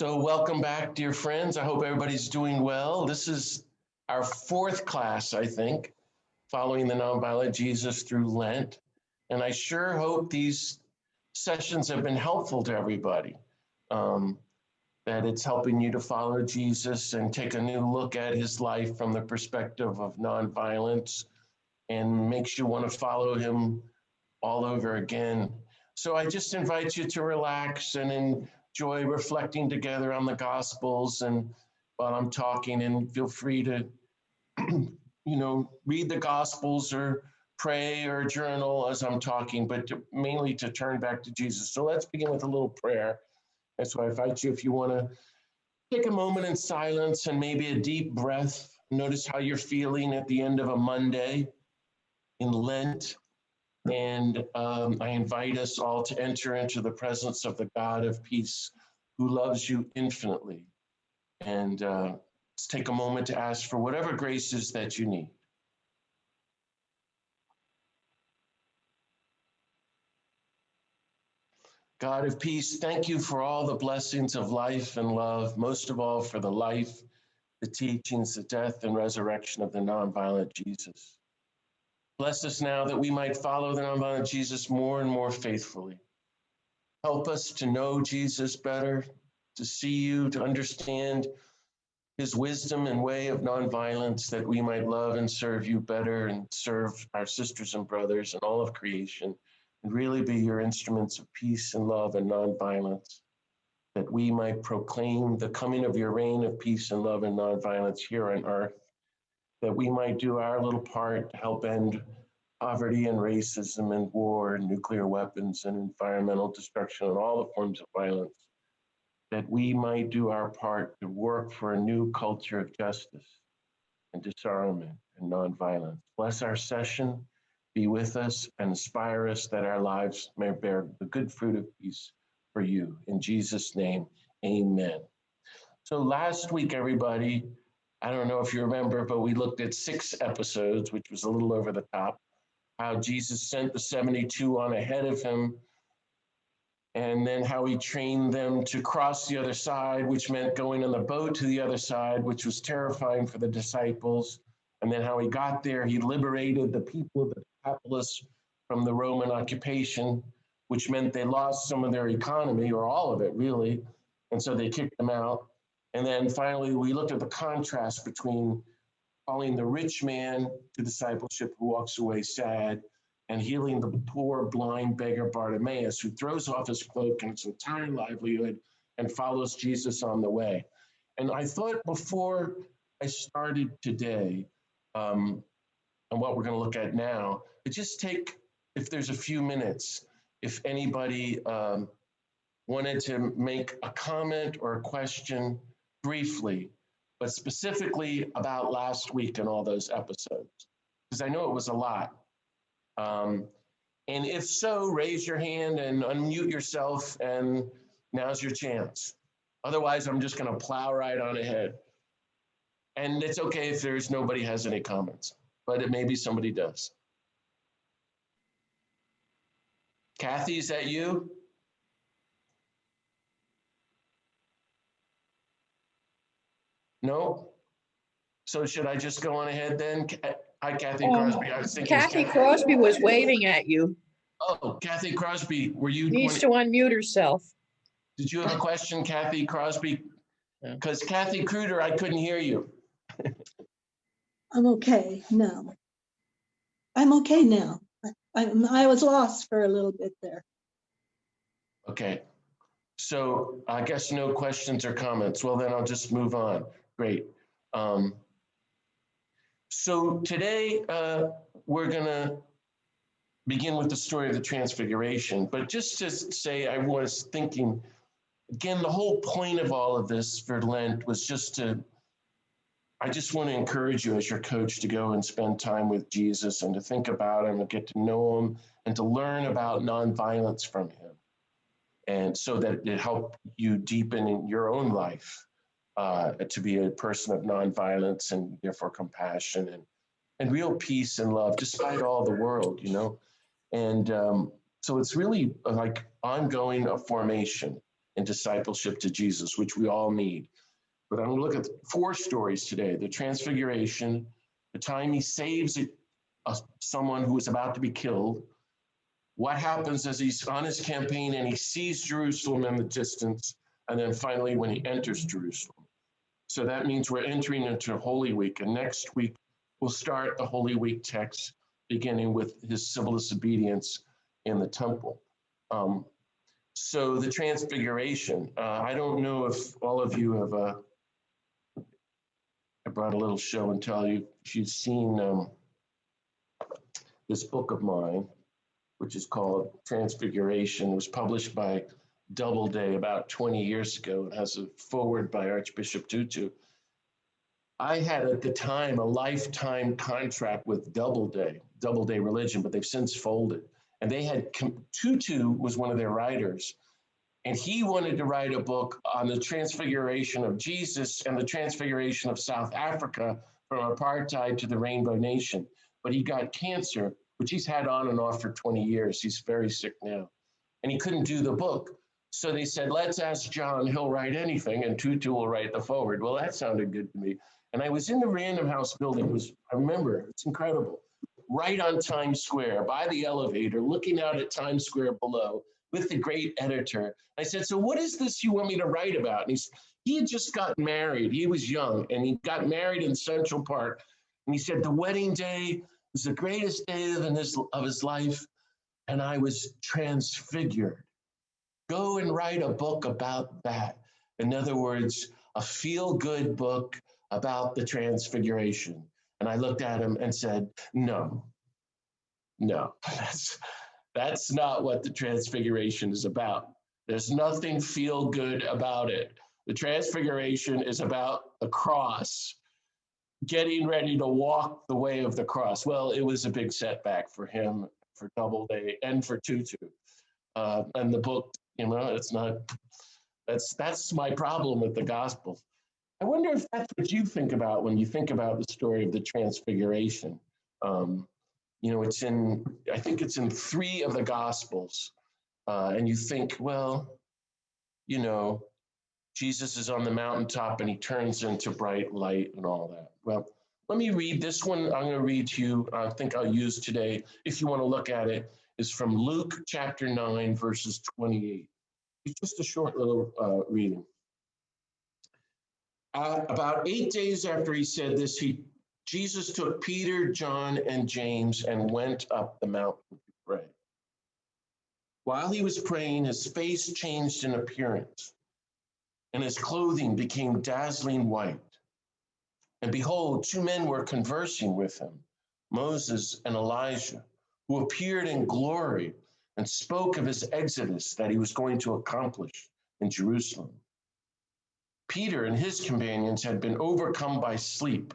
So welcome back, dear friends. I hope everybody's doing well. This is our fourth class, I think, following the Nonviolent Jesus through Lent. And I sure hope these sessions have been helpful to everybody, that it's helping you to follow Jesus and take a new look at his life from the perspective of nonviolence and makes you want to follow him all over again. So I just invite you to relax and enjoy reflecting together on the Gospels and while I'm talking, and feel free to, read the Gospels or pray or journal as I'm talking, but mainly to turn back to Jesus. So let's begin with a little prayer. And so I invite you, if you want to take a moment in silence and maybe a deep breath, notice how you're feeling at the end of a Monday in Lent. And I invite us all to enter into the presence of the God of peace who loves you infinitely. And let's take a moment to ask for whatever graces that you need. God of peace, thank you for all the blessings of life and love, most of all for the life, the teachings, the death, and resurrection of the nonviolent Jesus. Bless us now that we might follow the nonviolent Jesus more and more faithfully. Help us to know Jesus better, to see you, to understand his wisdom and way of nonviolence, that we might love and serve you better and serve our sisters and brothers and all of creation, and really be your instruments of peace and love and nonviolence, that we might proclaim the coming of your reign of peace and love and nonviolence here on earth, that we might do our little part to help end poverty and racism and war and nuclear weapons and environmental destruction and all the forms of violence, that we might do our part to work for a new culture of justice and disarmament and nonviolence. Bless our session, be with us, and inspire us that our lives may bear the good fruit of peace for you. In Jesus' name, amen. So last week, everybody, I don't know if you remember, but we looked at 6 episodes, which was a little over the top, how Jesus sent the 72 on ahead of him, and then how he trained them to cross the other side, which meant going on the boat to the other side, which was terrifying for the disciples. And then how he got there, he liberated the people of the Decapolis from the Roman occupation, which meant they lost some of their economy, or all of it, really. And so they kicked them out. And then finally, we looked at the contrast between calling the rich man to discipleship who walks away sad, and healing the poor, blind beggar Bartimaeus, who throws off his cloak and his entire livelihood and follows Jesus on the way. And I thought before I started today, and what we're going to look at now, just take, if there's a few minutes, if anybody wanted to make a comment or a question briefly, but specifically about last week and all those episodes, because I know it was a lot. And if so, raise your hand and unmute yourself, and now's your chance. Otherwise, I'm just going to plow right on ahead. And it's okay if there's nobody has any comments, but it maybe somebody does. Kathy, is that you? No? So should I just go on ahead then? Hi, Kathy Crosby. I was thinking Kathy Crosby was waving at you. Oh, Kathy Crosby, were you? Needs to unmute herself. Did you have a question, Kathy Crosby? Because Kathy Kruder, I couldn't hear you. I'm okay now. I'm okay now. I was lost for a little bit there. Okay. So I guess no questions or comments. Well, then I'll just move on. Great. So today we're going to begin with the story of the Transfiguration. But just to say, I was thinking, again, the whole point of all of this for Lent was I just want to encourage you as your coach to go and spend time with Jesus and to think about him and get to know him and to learn about nonviolence from him. And so that it helped you deepen in your own life to be a person of nonviolence and therefore compassion and real peace and love, despite all the world, And so it's really like ongoing formation. and discipleship to Jesus, which we all need. But I'm going to look at 4 stories today. The Transfiguration, the time he saves someone who is about to be killed, what happens as he's on his campaign and he sees Jerusalem in the distance, and then finally when he enters Jerusalem. So that means we're entering into Holy Week, and next week we'll start the Holy Week text, beginning with his civil disobedience in the temple. So the Transfiguration, I don't know if all of you have, I brought a little show and tell you if you've seen this book of mine, which is called Transfiguration. It was published by Doubleday about 20 years ago. It has a foreword by Archbishop Tutu. I had at the time a lifetime contract with Doubleday Religion, but they've since folded. And they had, Tutu was one of their writers, and he wanted to write a book on the transfiguration of Jesus and the transfiguration of South Africa from apartheid to the Rainbow Nation. But he got cancer, which he's had on and off for 20 years. He's very sick now. And he couldn't do the book. So they said, let's ask John, he'll write anything, and Tutu will write the forward. Well, that sounded good to me. And I was in the Random House building. I remember, it's incredible. Right on Times Square, by the elevator, looking out at Times Square below with the great editor. I said, so what is this you want me to write about? And he had just gotten married. He was young, and he got married in Central Park. And he said, the wedding day was the greatest day of his life, and I was transfigured. Go and write a book about that. In other words, a feel-good book about the Transfiguration. And I looked at him and said, no, that's not what the Transfiguration is about. There's nothing feel-good about it. The Transfiguration is about the cross, getting ready to walk the way of the cross. Well, it was a big setback for him, for Doubleday, and for Tutu. And the book, it's not, that's my problem with the gospel. I wonder if that's what you think about when you think about the story of the Transfiguration. It's I think it's in 3 of the Gospels. And you think, well, Jesus is on the mountaintop and he turns into bright light and all that. Well, let me read this one. I'm going to read to you, I think I'll use today, if you want to look at it, is from Luke chapter 9, verses 28. It's just a short little reading. About 8 days after he said this, Jesus took Peter, John, and James and went up the mountain to pray. While he was praying, his face changed in appearance, and his clothing became dazzling white. And behold, 2 men were conversing with him, Moses and Elijah, who appeared in glory and spoke of his exodus that he was going to accomplish in Jerusalem. Peter and his companions had been overcome by sleep,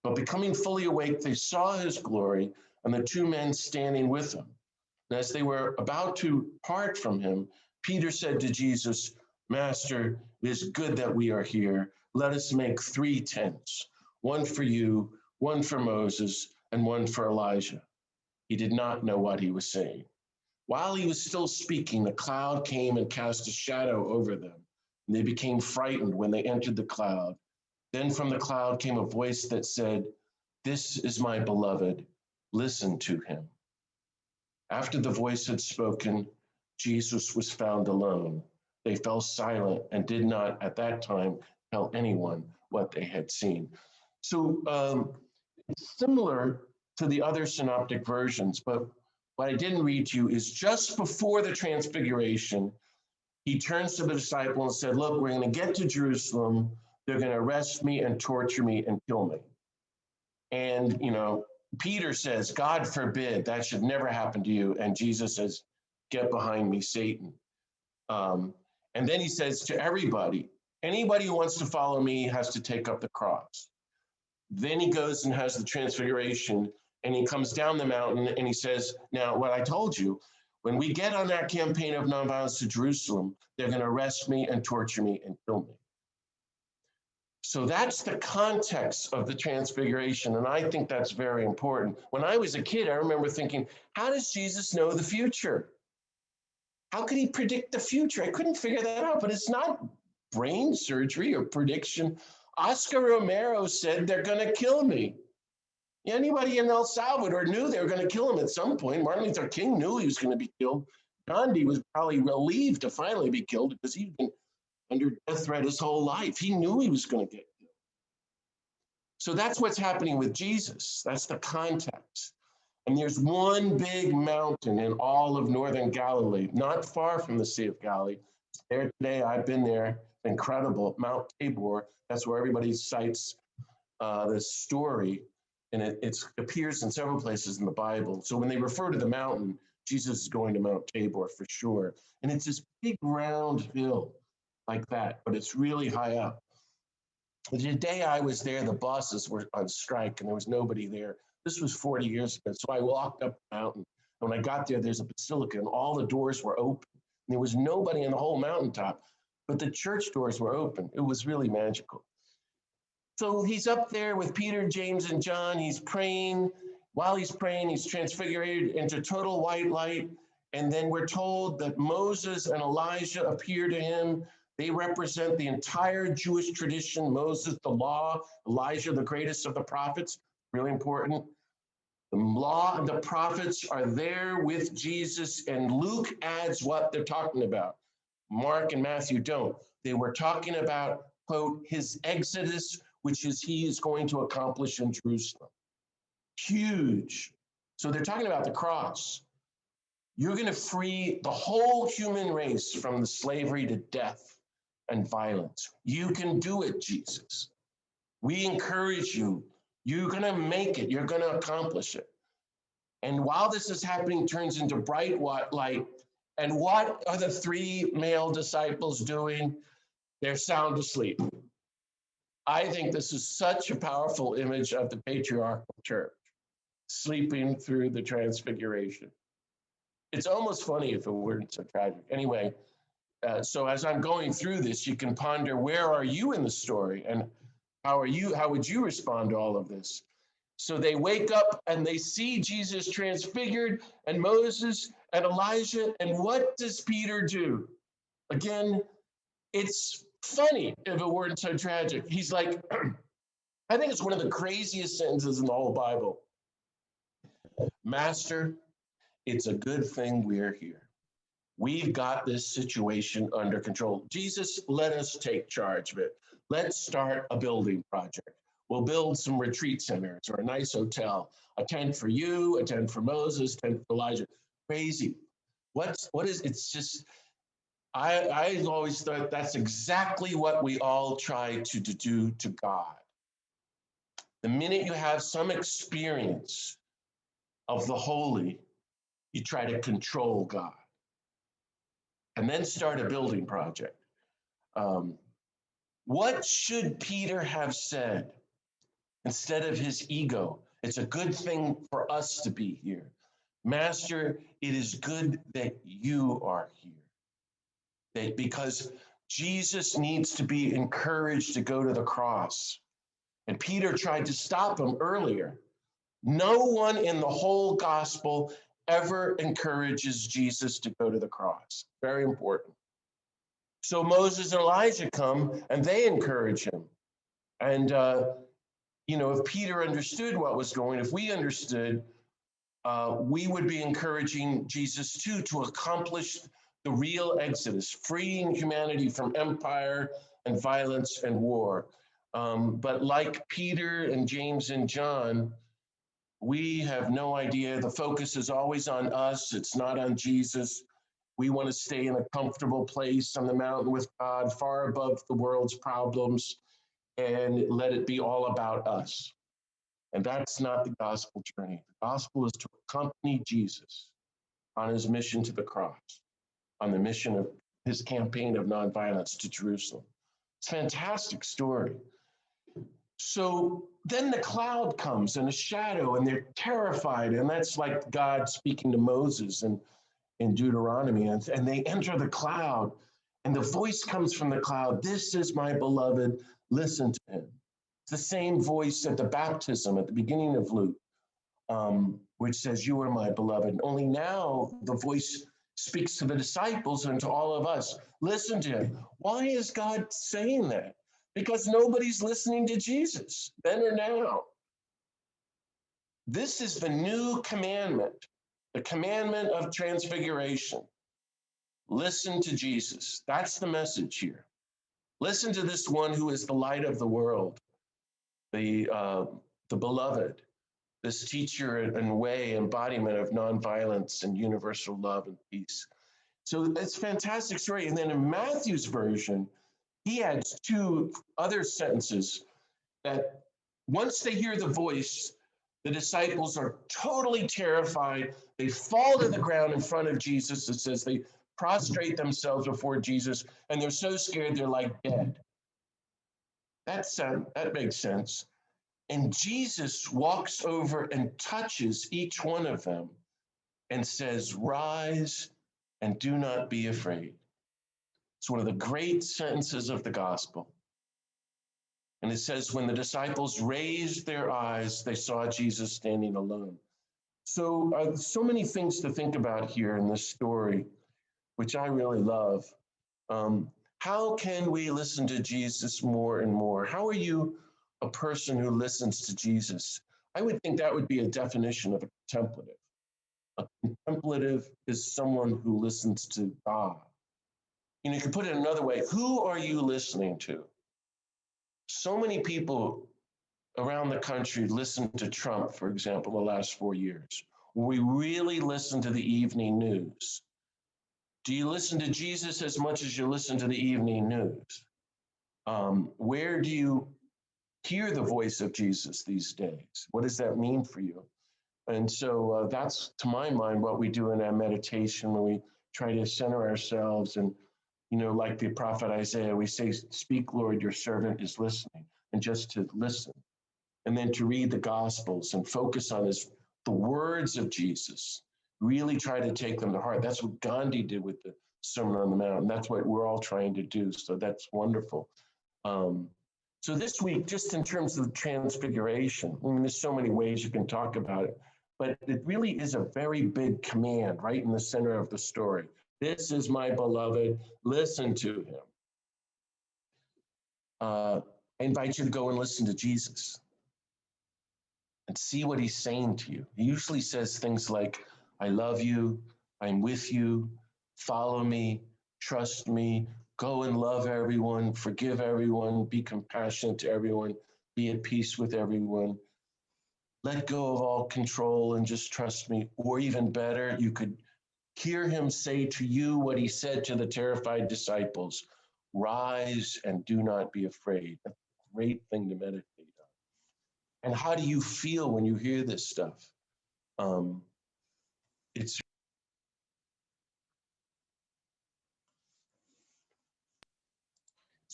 but becoming fully awake, they saw his glory and the 2 men standing with him. And as they were about to part from him, Peter said to Jesus, Master, it is good that we are here. Let us make 3 tents, one for you, one for Moses, and one for Elijah. He did not know what he was saying. While he was still speaking, a cloud came and cast a shadow over them. And they became frightened when they entered the cloud. Then from the cloud came a voice that said, This is my beloved, listen to him. After the voice had spoken, Jesus was found alone. They fell silent and did not at that time tell anyone what they had seen. So it's similar to the other synoptic versions, but what I didn't read to you is just before the Transfiguration, he turns to the disciple and said, look, we're going to get to Jerusalem. They're going to arrest me and torture me and kill me. And, Peter says, God forbid, that should never happen to you. And Jesus says, get behind me, Satan. And then he says to everybody, anybody who wants to follow me has to take up the cross. Then he goes and has the Transfiguration, and he comes down the mountain and he says, now, what I told you, when we get on that campaign of nonviolence to Jerusalem, they're going to arrest me and torture me and kill me. So that's the context of the Transfiguration, and I think that's very important. When I was a kid, I remember thinking, how does Jesus know the future? How could he predict the future? I couldn't figure that out, but it's not brain surgery or prediction. Oscar Romero said, they're going to kill me. Anybody in El Salvador knew they were going to kill him at some point. Martin Luther King knew he was going to be killed. Gandhi was probably relieved to finally be killed because he'd been under death threat his whole life. He knew he was going to get killed. So that's what's happening with Jesus. That's the context. And there's one big mountain in all of northern Galilee, not far from the Sea of Galilee. It's there today. I've been there. Incredible. Mount Tabor. That's where everybody cites this story. And it appears in several places in the Bible. So when they refer to the mountain, Jesus is going to Mount Tabor for sure. And it's this big round hill like that, but it's really high up. The day I was there, the buses were on strike and there was nobody there. This was 40 years ago. So I walked up the mountain. And when I got there, there's a basilica and all the doors were open. And there was nobody on the whole mountaintop, but the church doors were open. It was really magical. So he's up there with Peter, James, and John. He's praying. While he's praying, he's transfigured into total white light. And then we're told that Moses and Elijah appear to him. They represent the entire Jewish tradition. Moses, the law, Elijah, the greatest of the prophets. Really important. The law and the prophets are there with Jesus, and Luke adds what they're talking about. Mark and Matthew don't. They were talking about, quote, his exodus, which is he is going to accomplish in Jerusalem. Huge. So they're talking about the cross. You're going to free the whole human race from the slavery to death and violence. You can do it, Jesus. We encourage you. You're going to make it. You're going to accomplish it. And while this is happening, it turns into bright light. And what are the three male disciples doing? They're sound asleep. I think this is such a powerful image of the patriarchal church, sleeping through the transfiguration. It's almost funny if it weren't so tragic. Anyway, so as I'm going through this, you can ponder, where are you in the story? And how would you respond to all of this? So they wake up and they see Jesus transfigured and Moses and Elijah. And what does Peter do? Again, it's funny if it weren't so tragic. He's like, I think it's one of the craziest sentences in the whole Bible. Master, it's a good thing we're here. We've got this situation under control. Jesus, let us take charge of it. Let's start a building project. We'll build some retreat centers or a nice hotel, a tent for you, a tent for Moses, a tent for Elijah. Crazy. What is, it's just, I always thought that's exactly what we all try to do to God. The minute you have some experience of the holy, you try to control God and then start a building project. What should Peter have said instead of his ego? It's a good thing for us to be here. Master, it is good that you are here. Because Jesus needs to be encouraged to go to the cross. And Peter tried to stop him earlier. No one in the whole gospel ever encourages Jesus to go to the cross. Very important. So Moses and Elijah come and they encourage him. And, if Peter understood what was going, if we understood, we would be encouraging Jesus too to accomplish the real exodus, freeing humanity from empire and violence and war. But like Peter and James and John, we have no idea. The focus is always on us. It's not on Jesus. We want to stay in a comfortable place on the mountain with God, far above the world's problems, and let it be all about us. And that's not the gospel journey. The gospel is to accompany Jesus on his mission to the cross, on the mission of his campaign of nonviolence to Jerusalem. It's a fantastic story. So then the cloud comes and a shadow, and they're terrified. And that's like God speaking to Moses in Deuteronomy. And they enter the cloud, and the voice comes from the cloud. This is my beloved, listen to him. It's the same voice at the baptism at the beginning of Luke, which says, you are my beloved. Only now the voice speaks to the disciples and to all of us. Listen to him. Why is God saying that? Because nobody's listening to Jesus, then or now. This is the new commandment, the commandment of transfiguration. Listen to Jesus. That's the message here. Listen to this one who is the light of the world, the beloved, this teacher and way, embodiment of nonviolence and universal love and peace. So it's a fantastic story. And then in Matthew's version, he adds two other sentences that once they hear the voice, the disciples are totally terrified. They fall to the ground in front of Jesus. It says they prostrate themselves before Jesus, and they're so scared they're like dead. That makes sense. And Jesus walks over and touches each one of them and says, "Rise and do not be afraid." It's one of the great sentences of the gospel. And it says, when the disciples raised their eyes, they saw Jesus standing alone. So, so many things to think about here in this story, which I really love. How can we listen to Jesus more and more? How are you a person who listens to Jesus? I would think that would be a definition of a contemplative. A contemplative is someone who listens to God. You can put it another way. Who are you listening to? So many people around the country listen to Trump, for example, the last 4 years. We really listen to the evening news. Do you listen to Jesus as much as you listen to the evening news? Where do you hear the voice of Jesus these days? What does that mean for you? And so that's, to my mind, what we do in our meditation when we try to center ourselves. And, like the prophet Isaiah, we say, "Speak, Lord, your servant is listening," and just to listen. And then to read the Gospels and focus on the words of Jesus. Really try to take them to heart. That's what Gandhi did with the Sermon on the Mount. And that's what we're all trying to do. So that's wonderful. So this week, just in terms of the Transfiguration, there's so many ways you can talk about it, but it really is a very big command right in the center of the story. This is my beloved, listen to him. I invite you to go and listen to Jesus and see what he's saying to you. He usually says things like, "I love you, I'm with you, follow me, trust me, go and love everyone, forgive everyone, be compassionate to everyone, be at peace with everyone. Let go of all control and just trust me." Or even better, you could hear him say to you what he said to the terrified disciples, "Rise and do not be afraid." That's a great thing to meditate on. And how do you feel when you hear this stuff? It's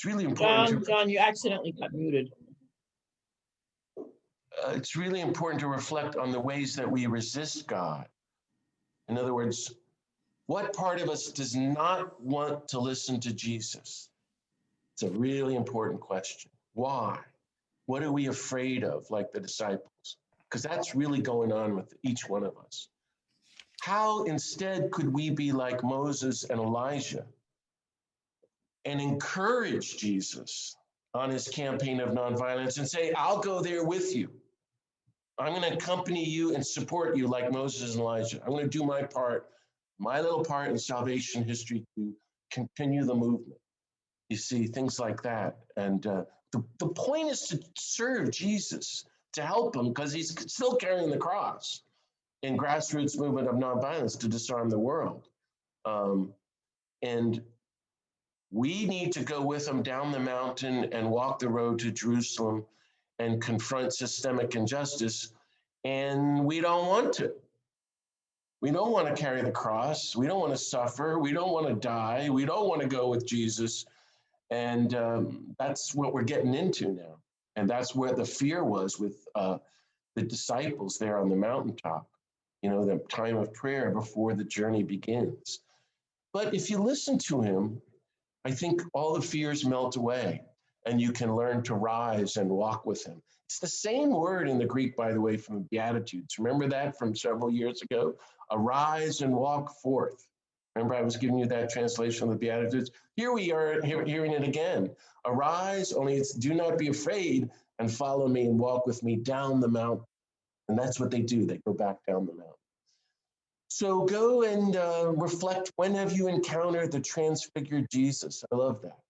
really important. John, you accidentally got muted. It's really important to reflect on the ways that we resist God. In other words, what part of us does not want to listen to Jesus? It's a really important question. Why? What are we afraid of, like the disciples? Because that's really going on with each one of us. How instead could we be like Moses and Elijah and encourage Jesus on his campaign of nonviolence and say, "I'll go there with you. I'm going to accompany you and support you like Moses and Elijah. I'm going to do my part, my little part in salvation history to continue the movement." You see, things like that. And the point is to serve Jesus, to help him, because he's still carrying the cross in grassroots movement of nonviolence to disarm the world. And we need to go with him down the mountain and walk the road to Jerusalem and confront systemic injustice. And we don't want to. We don't want to carry the cross. We don't want to suffer. We don't want to die. We don't want to go with Jesus. And that's what we're getting into now. And that's where the fear was with the disciples there on the mountaintop, the time of prayer before the journey begins. But if you listen to him, I think all the fears melt away and you can learn to rise and walk with him. It's the same word in the Greek, by the way, from the Beatitudes. Remember that from several years ago? Arise and walk forth, Remember, I was giving you that translation of the Beatitudes. Here we are hearing it again. Arise, only it's do not be afraid, and follow me and walk with me down the mountain. And that's what they do. They go back down the mountain. So go and reflect. When have you encountered the transfigured Jesus? I love that.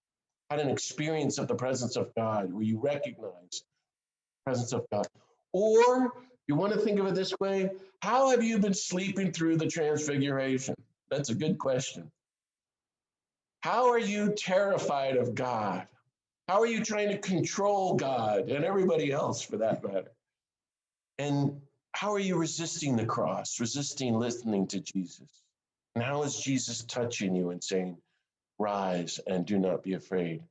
Had an experience of the presence of God where you recognize the presence of God. Or you want to think of it this way, how have you been sleeping through the transfiguration? That's a good question. How are you terrified of God? How are you trying to control God and everybody else for that matter? And how are you resisting the cross, resisting listening to Jesus? And how is Jesus touching you and saying, rise and do not be afraid?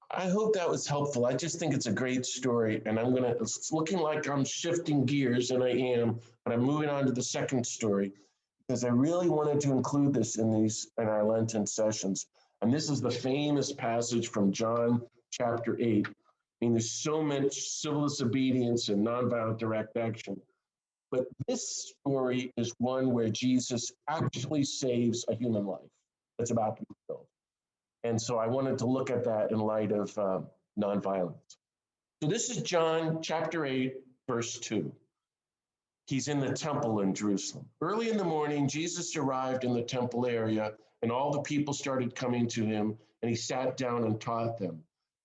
I hope that was helpful. I just think it's a great story. And it's looking like I'm shifting gears, and I am, but I'm moving on to the second story because I really wanted to include this in our Lenten sessions. And this is the famous passage from John chapter 8. I mean, there's so much civil disobedience and nonviolent direct action. But this story is one where Jesus actually saves a human life that's about to be killed. And so I wanted to look at that in light of nonviolence. So this is John chapter 8, verse 2. He's in the temple in Jerusalem. Early in the morning, Jesus arrived in the temple area, and all the people started coming to him, and he sat down and taught them.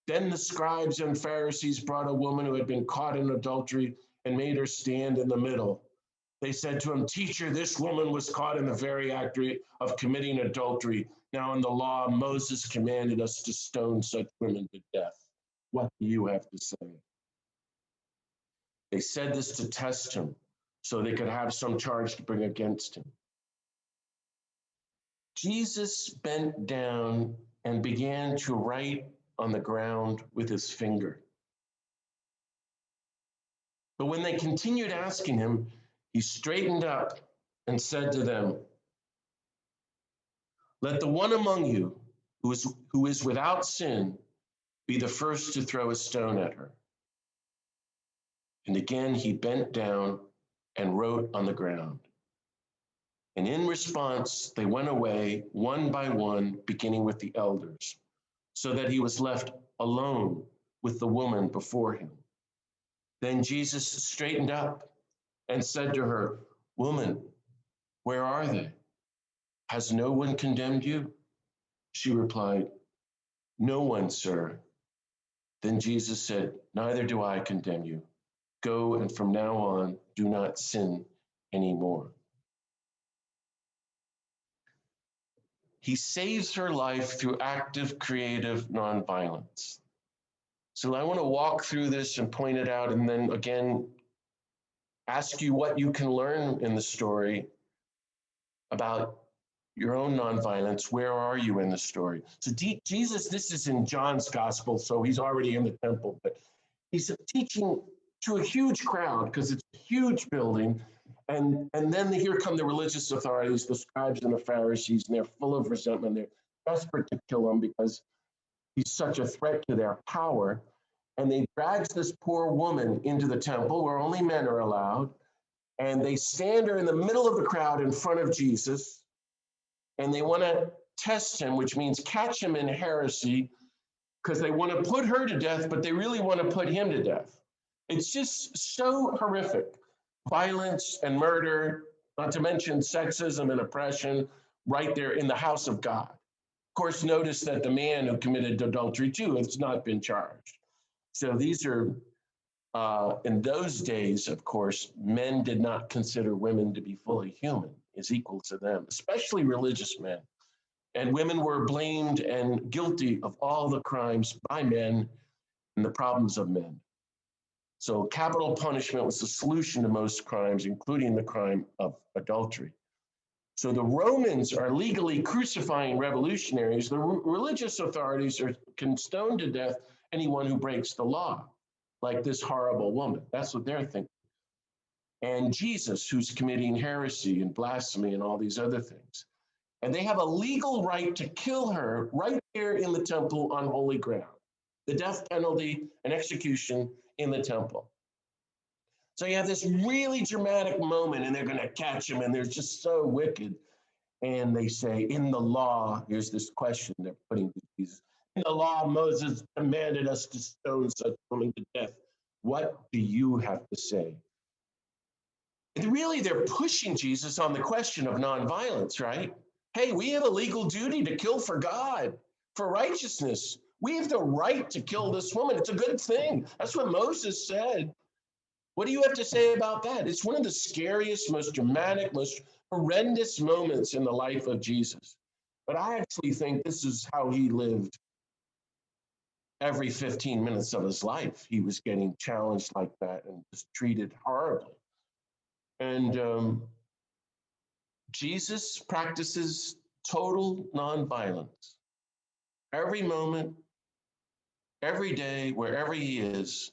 Then the scribes and Pharisees brought a woman who had been caught in adultery and made her stand in the middle. They said to him, "Teacher, this woman was caught in the very act of committing adultery. Now in the law, Moses commanded us to stone such women to death. What do you have to say?" They said this to test him, so they could have some charge to bring against him. Jesus bent down and began to write on the ground with his finger. But when they continued asking him, he straightened up and said to them, "Let the one among you who is without sin be the first to throw a stone at her." And again he bent down and wrote on the ground. And in response, they went away one by one, beginning with the elders, so that he was left alone with the woman before him. Then Jesus straightened up and said to her, "Woman, where are they? Has no one condemned you?" She replied, "No one, sir." Then Jesus said, "Neither do I condemn you. Go, and from now on, do not sin anymore." He saves her life through active, creative nonviolence. So I want to walk through this and point it out, and then again, ask you what you can learn in the story about your own nonviolence. Where are you in the story? So Jesus, this is in John's gospel, so he's already in the temple, but he's teaching to a huge crowd because it's a huge building. And then here come the religious authorities, the scribes and the Pharisees, and they're full of resentment. They're desperate to kill him because he's such a threat to their power. And they drag this poor woman into the temple where only men are allowed. And they stand her in the middle of the crowd in front of Jesus. And they want to test him, which means catch him in heresy, because they want to put her to death, but they really want to put him to death. It's just so horrific. Violence and murder, not to mention sexism and oppression, right there in the house of God. Of course, notice that the man who committed adultery too has not been charged. So these are, in those days, of course, men did not consider women to be fully human, as equal to them, especially religious men. And women were blamed and guilty of all the crimes by men and the problems of men. So capital punishment was the solution to most crimes, including the crime of adultery. So the Romans are legally crucifying revolutionaries. The religious authorities can stone to death anyone who breaks the law, like this horrible woman. That's what they're thinking. And Jesus, who's committing heresy and blasphemy and all these other things. And they have a legal right to kill her right there in the temple on holy ground. The death penalty and execution in the temple. So you have this really dramatic moment, and they're going to catch him, and they're just so wicked. And they say, in the law, here's this question they're putting to Jesus. In the law, Moses commanded us to stone such woman to death. What do you have to say? And really, they're pushing Jesus on the question of nonviolence, right? Hey, we have a legal duty to kill for God, for righteousness. We have the right to kill this woman. It's a good thing. That's what Moses said. What do you have to say about that? It's one of the scariest, most dramatic, most horrendous moments in the life of Jesus. But I actually think this is how he lived every 15 minutes of his life. He was getting challenged like that and just treated horribly. And Jesus practices total nonviolence every moment, every day, wherever he is.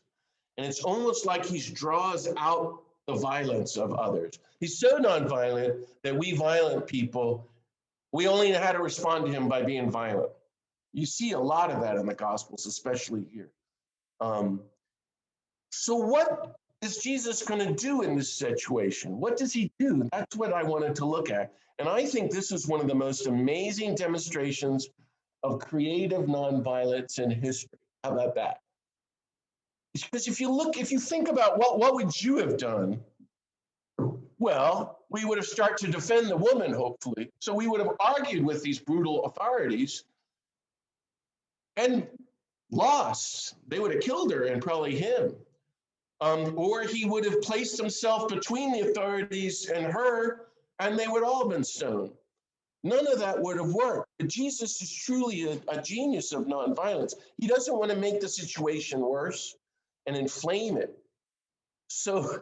And it's almost like he draws out the violence of others. He's so nonviolent that we violent people, we only know how to respond to him by being violent. You see a lot of that in the Gospels, especially here. So what is Jesus going to do in this situation? What does he do? That's what I wanted to look at. And I think this is one of the most amazing demonstrations of creative nonviolence in history. How about that? Because if you think about what would you have done? Well, we would have started to defend the woman, hopefully. So we would have argued with these brutal authorities and lost. They would have killed her and probably him. Or he would have placed himself between the authorities and her, and they would all have been stoned. None of that would have worked. But Jesus is truly a genius of nonviolence. He doesn't want to make the situation worse and inflame it. So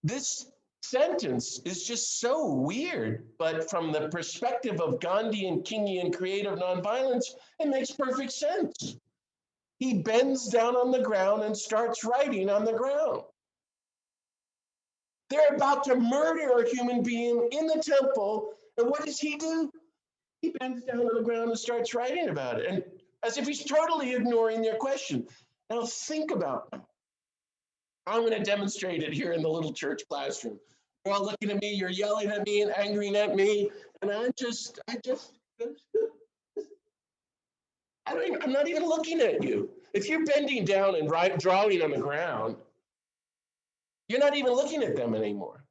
this sentence is just so weird, but from the perspective of Gandhian, Kingian creative nonviolence, it makes perfect sense. He bends down on the ground and starts writing on the ground. They're about to murder a human being in the temple, and what does he do? He bends down on the ground and starts writing about it, and as if he's totally ignoring their question. Now think about that. I'm going to demonstrate it here in the little church classroom. You're all looking at me, you're yelling at me and angering at me, and I'm not even looking at you. If you're bending down and drawing on the ground, you're not even looking at them anymore.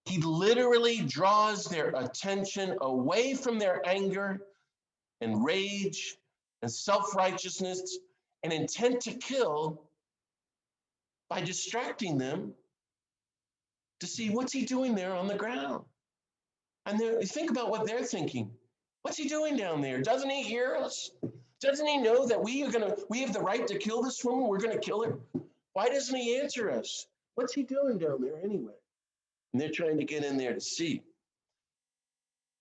He literally draws their attention away from their anger and rage and self-righteousness and intent to kill by distracting them to see what's he doing there on the ground. And think about what they're thinking. What's he doing down there? Doesn't he hear us? Doesn't he know that we have the right to kill this woman? We're going to kill her. Why doesn't he answer us? What's he doing down there anyway? And they're trying to get in there to see.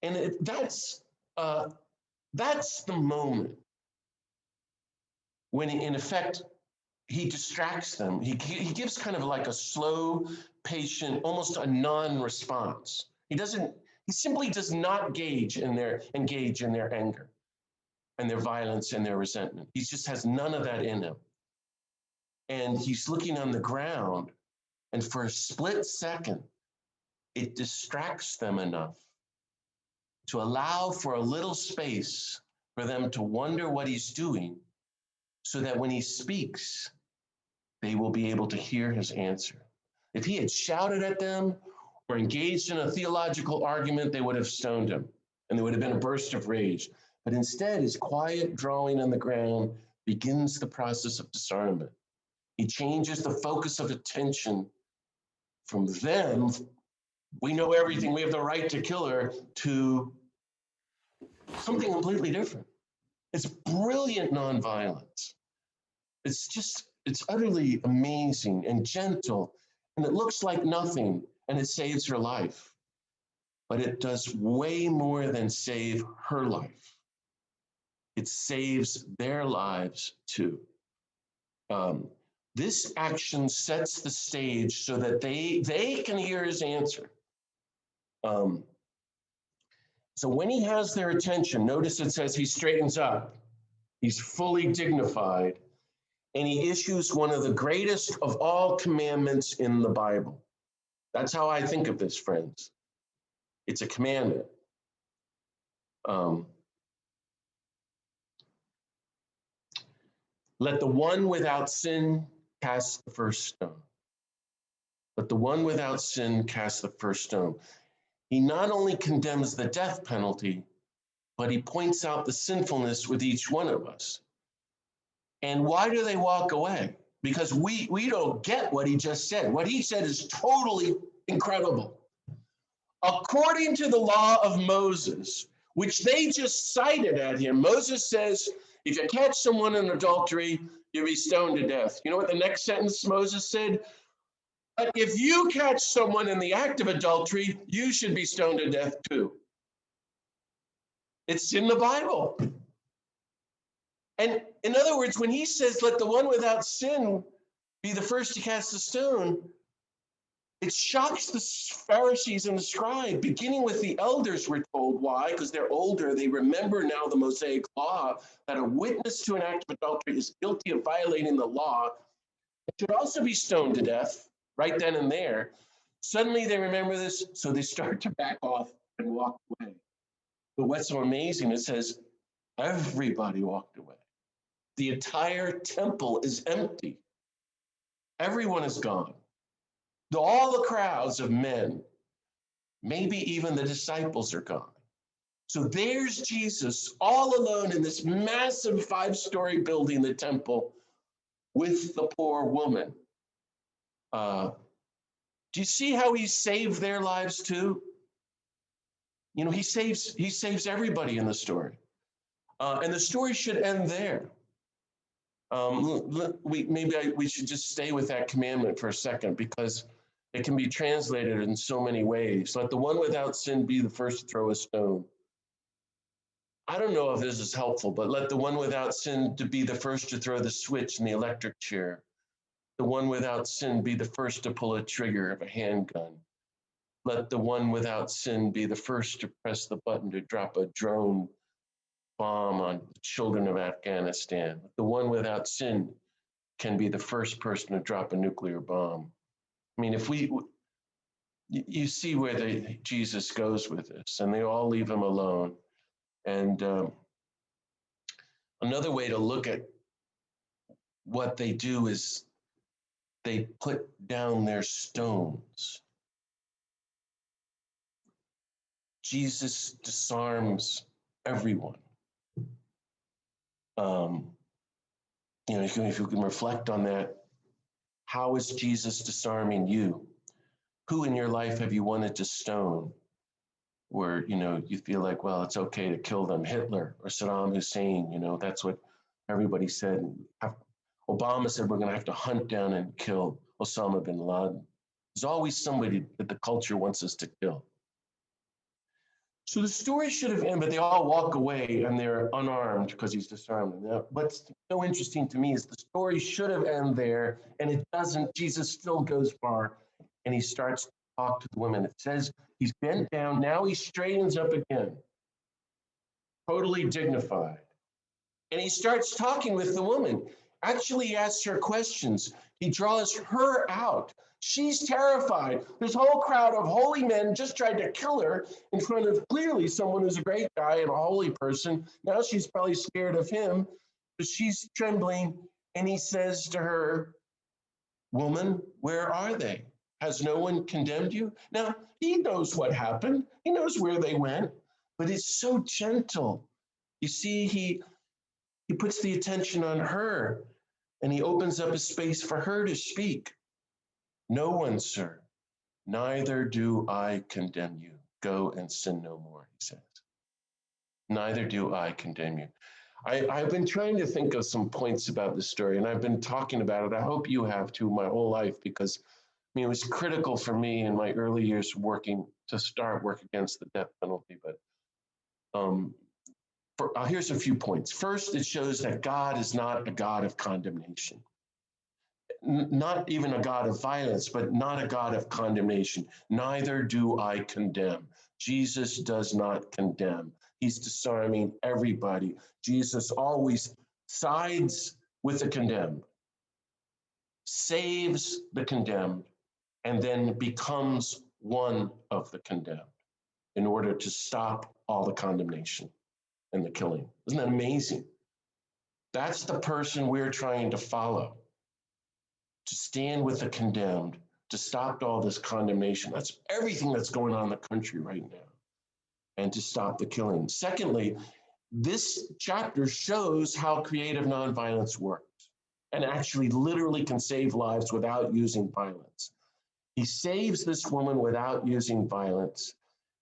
And that's the moment when, in effect, he distracts them. He gives kind of like a slow, patient, almost a non-response. He simply does not engage in their anger and their violence and their resentment. He just has none of that in him. And he's looking on the ground, and for a split second, it distracts them enough to allow for a little space for them to wonder what he's doing, so that when he speaks, they will be able to hear his answer. If he had shouted at them or engaged in a theological argument, they would have stoned him, and there would have been a burst of rage. But instead, his quiet drawing on the ground begins the process of discernment. He changes the focus of attention from them, we know everything, we have the right to kill her, to something completely different. It's brilliant nonviolence. It's utterly amazing and gentle, and it looks like nothing, and it saves her life. But it does way more than save her life. It saves their lives too. This action sets the stage so that they can hear his answer. So when he has their attention, notice it says he straightens up. He's fully dignified, and he issues one of the greatest of all commandments in the Bible. That's how I think of this, friends. It's a commandment. Let the one without sin cast the first stone. Let the one without sin cast the first stone. He not only condemns the death penalty, but he points out the sinfulness with each one of us. And why do they walk away? Because we don't get what he just said. What he said is totally incredible. According to the law of Moses, which they just cited at him, Moses says, if you catch someone in adultery, you'll be stoned to death. You know what the next sentence Moses said? But if you catch someone in the act of adultery, you should be stoned to death too. It's in the Bible. And in other words, when he says, let the one without sin be the first to cast the stone, it shocks the Pharisees and the scribes, beginning with the elders, we're told. Why? Because they're older. They remember now the Mosaic law, that a witness to an act of adultery is guilty of violating the law. It should also be stoned to death right then and there. Suddenly they remember this, so they start to back off and walk away. But what's so amazing, it says, everybody walked away. The entire temple is empty. Everyone is gone. All the crowds of men, maybe even the disciples are gone. So there's Jesus all alone in this massive 5-story building, the temple, with the poor woman. Do you see how he saved their lives too? You know, he saves everybody in the story. And the story should end there. We should just stay with that commandment for a second, because it can be translated in so many ways. Let the one without sin be the first to throw a stone. I don't know if this is helpful, but let the one without sin to be the first to throw the switch in the electric chair. The one without sin be the first to pull a trigger of a handgun. Let the one without sin be the first to press the button to drop a drone bomb on the children of Afghanistan. The one without sin can be the first person to drop a nuclear bomb. I mean, if you see where Jesus goes with this, and they all leave him alone. And another way to look at what they do is they put down their stones. Jesus disarms everyone. You know, if you can reflect on that, how is Jesus disarming you? Who in your life have you wanted to stone? Where, you know, you feel like, well, it's okay to kill them. Hitler or Saddam Hussein, you know, that's what everybody said. Obama said we're going to have to hunt down and kill Osama bin Laden. There's always somebody that the culture wants us to kill. So the story should have ended, but they all walk away and they're unarmed because he's disarmed them. Now, what's so interesting to me is the story should have ended there, and it doesn't. Jesus still goes far, and he starts to talk to the women. It says he's bent down. Now he straightens up again, totally dignified. And he starts talking with the woman. Actually, he asks her questions. He draws her out. She's terrified. This whole crowd of holy men just tried to kill her in front of clearly someone who's a great guy and a holy person. Now she's probably scared of him, but she's trembling. And he says to her, "Woman, where are they? Has no one condemned you?" Now, he knows what happened. He knows where they went, but it's so gentle. You see, he puts the attention on her, and he opens up a space for her to speak. "No one, sir, neither do I condemn you. Go and sin no more," he says. Neither do I condemn you. I've been trying to think of some points about this story, and I've been talking about it. I hope you have too, my whole life, because I mean, it was critical for me in my early years working to start work against the death penalty. But here's a few points. First, it shows that God is not a God of condemnation. Not even a God of violence, but not a God of condemnation. Neither do I condemn. Jesus does not condemn. He's disarming everybody. Jesus always sides with the condemned, saves the condemned, and then becomes one of the condemned. in order to stop all the condemnation and the killing. Isn't that amazing? That's the person we're trying to follow, to stand with the condemned, to stop all this condemnation. That's everything that's going on in the country right now, and to stop the killing. Secondly, this chapter shows how creative nonviolence works and actually literally can save lives without using violence. He saves this woman without using violence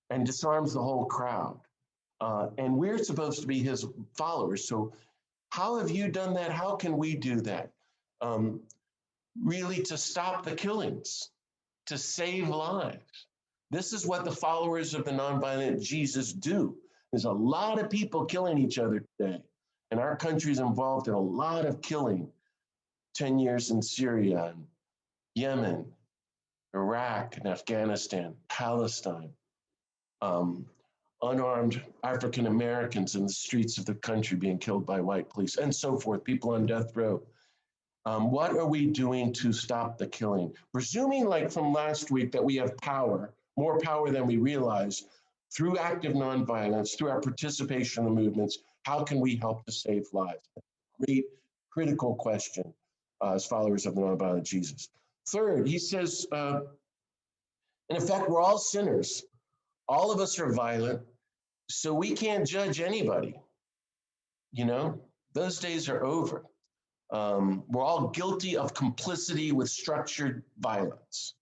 and disarms the whole crowd. And we're supposed to be his followers. So how have you done that? How can we do that? Really to stop the killings, to save lives. This is what the followers of the nonviolent Jesus do. There's a lot of people killing each other today. And our country is involved in a lot of killing. 10 years in Syria, and Yemen, Iraq, and Afghanistan, Palestine. Unarmed African Americans in the streets of the country being killed by white police, and so forth, people on death row. What are we doing to stop the killing? Presuming, like from last week, that we have power, more power than we realize, through active nonviolence, through our participation in the movements, how can we help to save lives? Great, critical question as followers of the nonviolent Jesus. Third, he says, in effect, we're all sinners. All of us are violent, so we can't judge anybody. You know, those days are over. We're all guilty of complicity with structured violence,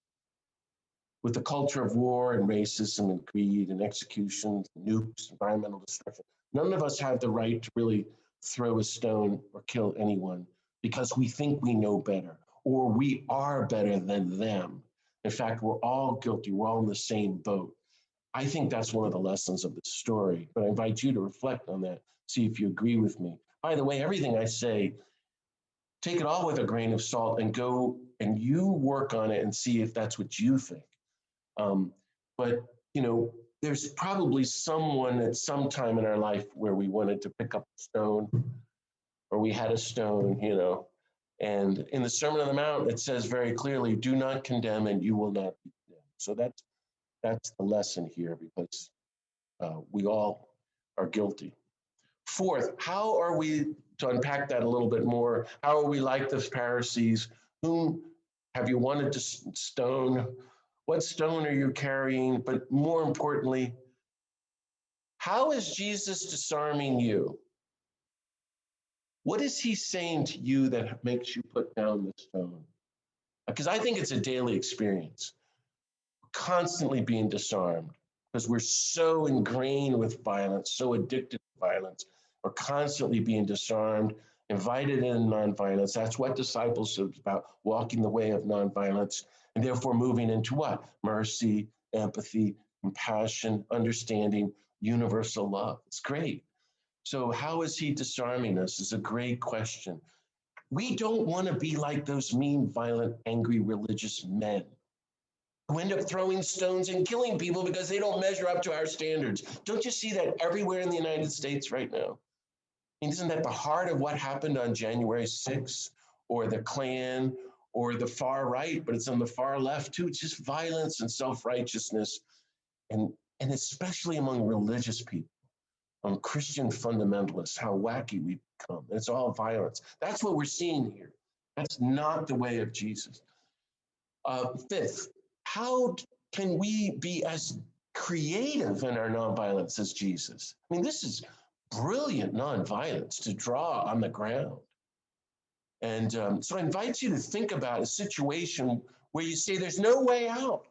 with the culture of war and racism and greed and executions, nukes, environmental destruction. None of us have the right to really throw a stone or kill anyone because we think we know better or we are better than them. In fact, we're all guilty. We're all in the same boat. I think that's one of the lessons of this story, but I invite you to reflect on that, see if you agree with me. By the way, everything I say, take it all with a grain of salt and go and you work on it and see if that's what you think. But, you know, there's probably someone at some time in our life where we wanted to pick up a stone or we had a stone, you know, and in the Sermon on the Mount, it says very clearly, do not condemn and you will not be condemned. So that's the lesson here because we all are guilty. Fourth, how are we, to unpack that a little bit more, how are we like the Pharisees? Whom have you wanted to stone? What stone are you carrying? But more importantly, how is Jesus disarming you? What is he saying to you that makes you put down the stone? Because I think it's a daily experience. Constantly being disarmed because we're so ingrained with violence, so addicted to violence. We're constantly being disarmed, invited in nonviolence. That's what discipleship is about, walking the way of nonviolence, and therefore moving into what? Mercy, empathy, compassion, understanding, universal love. It's great. So how is he disarming us is a great question. We don't want to be like those mean, violent, angry, religious men who end up throwing stones and killing people because they don't measure up to our standards. Don't you see that everywhere in the United States right now? I mean, isn't that the heart of what happened on January 6th or the Klan or the far right, but it's on the far left too. It's just violence and self-righteousness and especially among religious people, Christian fundamentalists, how wacky we've become. It's all violence. That's what we're seeing here. That's not the way of Jesus. Fifth, how can we be as creative in our nonviolence as Jesus? I mean, this is brilliant nonviolence to draw on the ground. And so I invite you to think about a situation where you say there's no way out.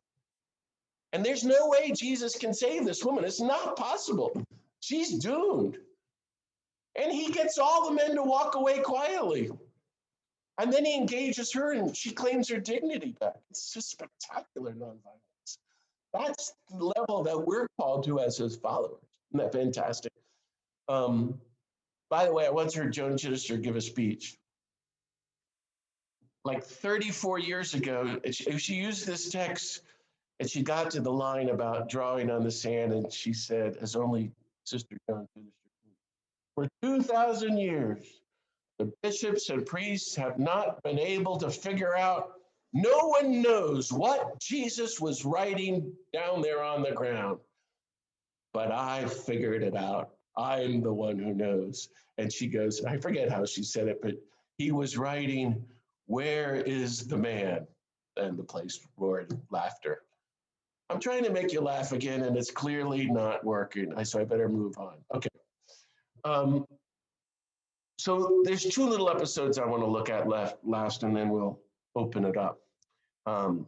And there's no way Jesus can save this woman. It's not possible. She's doomed. And he gets all the men to walk away quietly. And then he engages her and she claims her dignity back. It's just spectacular nonviolence. That's the level that we're called to as his followers. Isn't that fantastic? By the way, I once heard Joan Chittister give a speech. Like 34 years ago, she used this text and she got to the line about drawing on the sand and she said, as only Sister Joan Chittister, for 2,000 years, the bishops and priests have not been able to figure out, no one knows what Jesus was writing down there on the ground. but I figured it out. I'm the one who knows. And she goes, I forget how she said it, but he was writing, where is the man? And the place roared laughter. I'm trying to make you laugh again, and it's clearly not working. So I better move on. Okay. So there's two little episodes I want to look at last, and then we'll open it up. And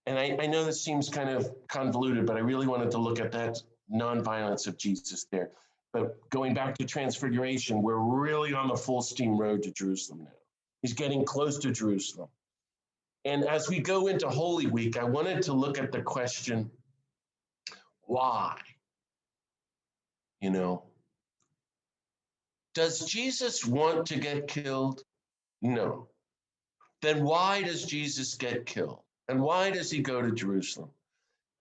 I know this seems kind of convoluted, but I really wanted to look at that nonviolence of Jesus there. But going back to Transfiguration, we're really on the full steam road to Jerusalem now. He's getting close to Jerusalem. And as we go into Holy Week, I wanted to look at the question, why? You know, does Jesus want to get killed? No. Then why does Jesus get killed? And why does he go to Jerusalem?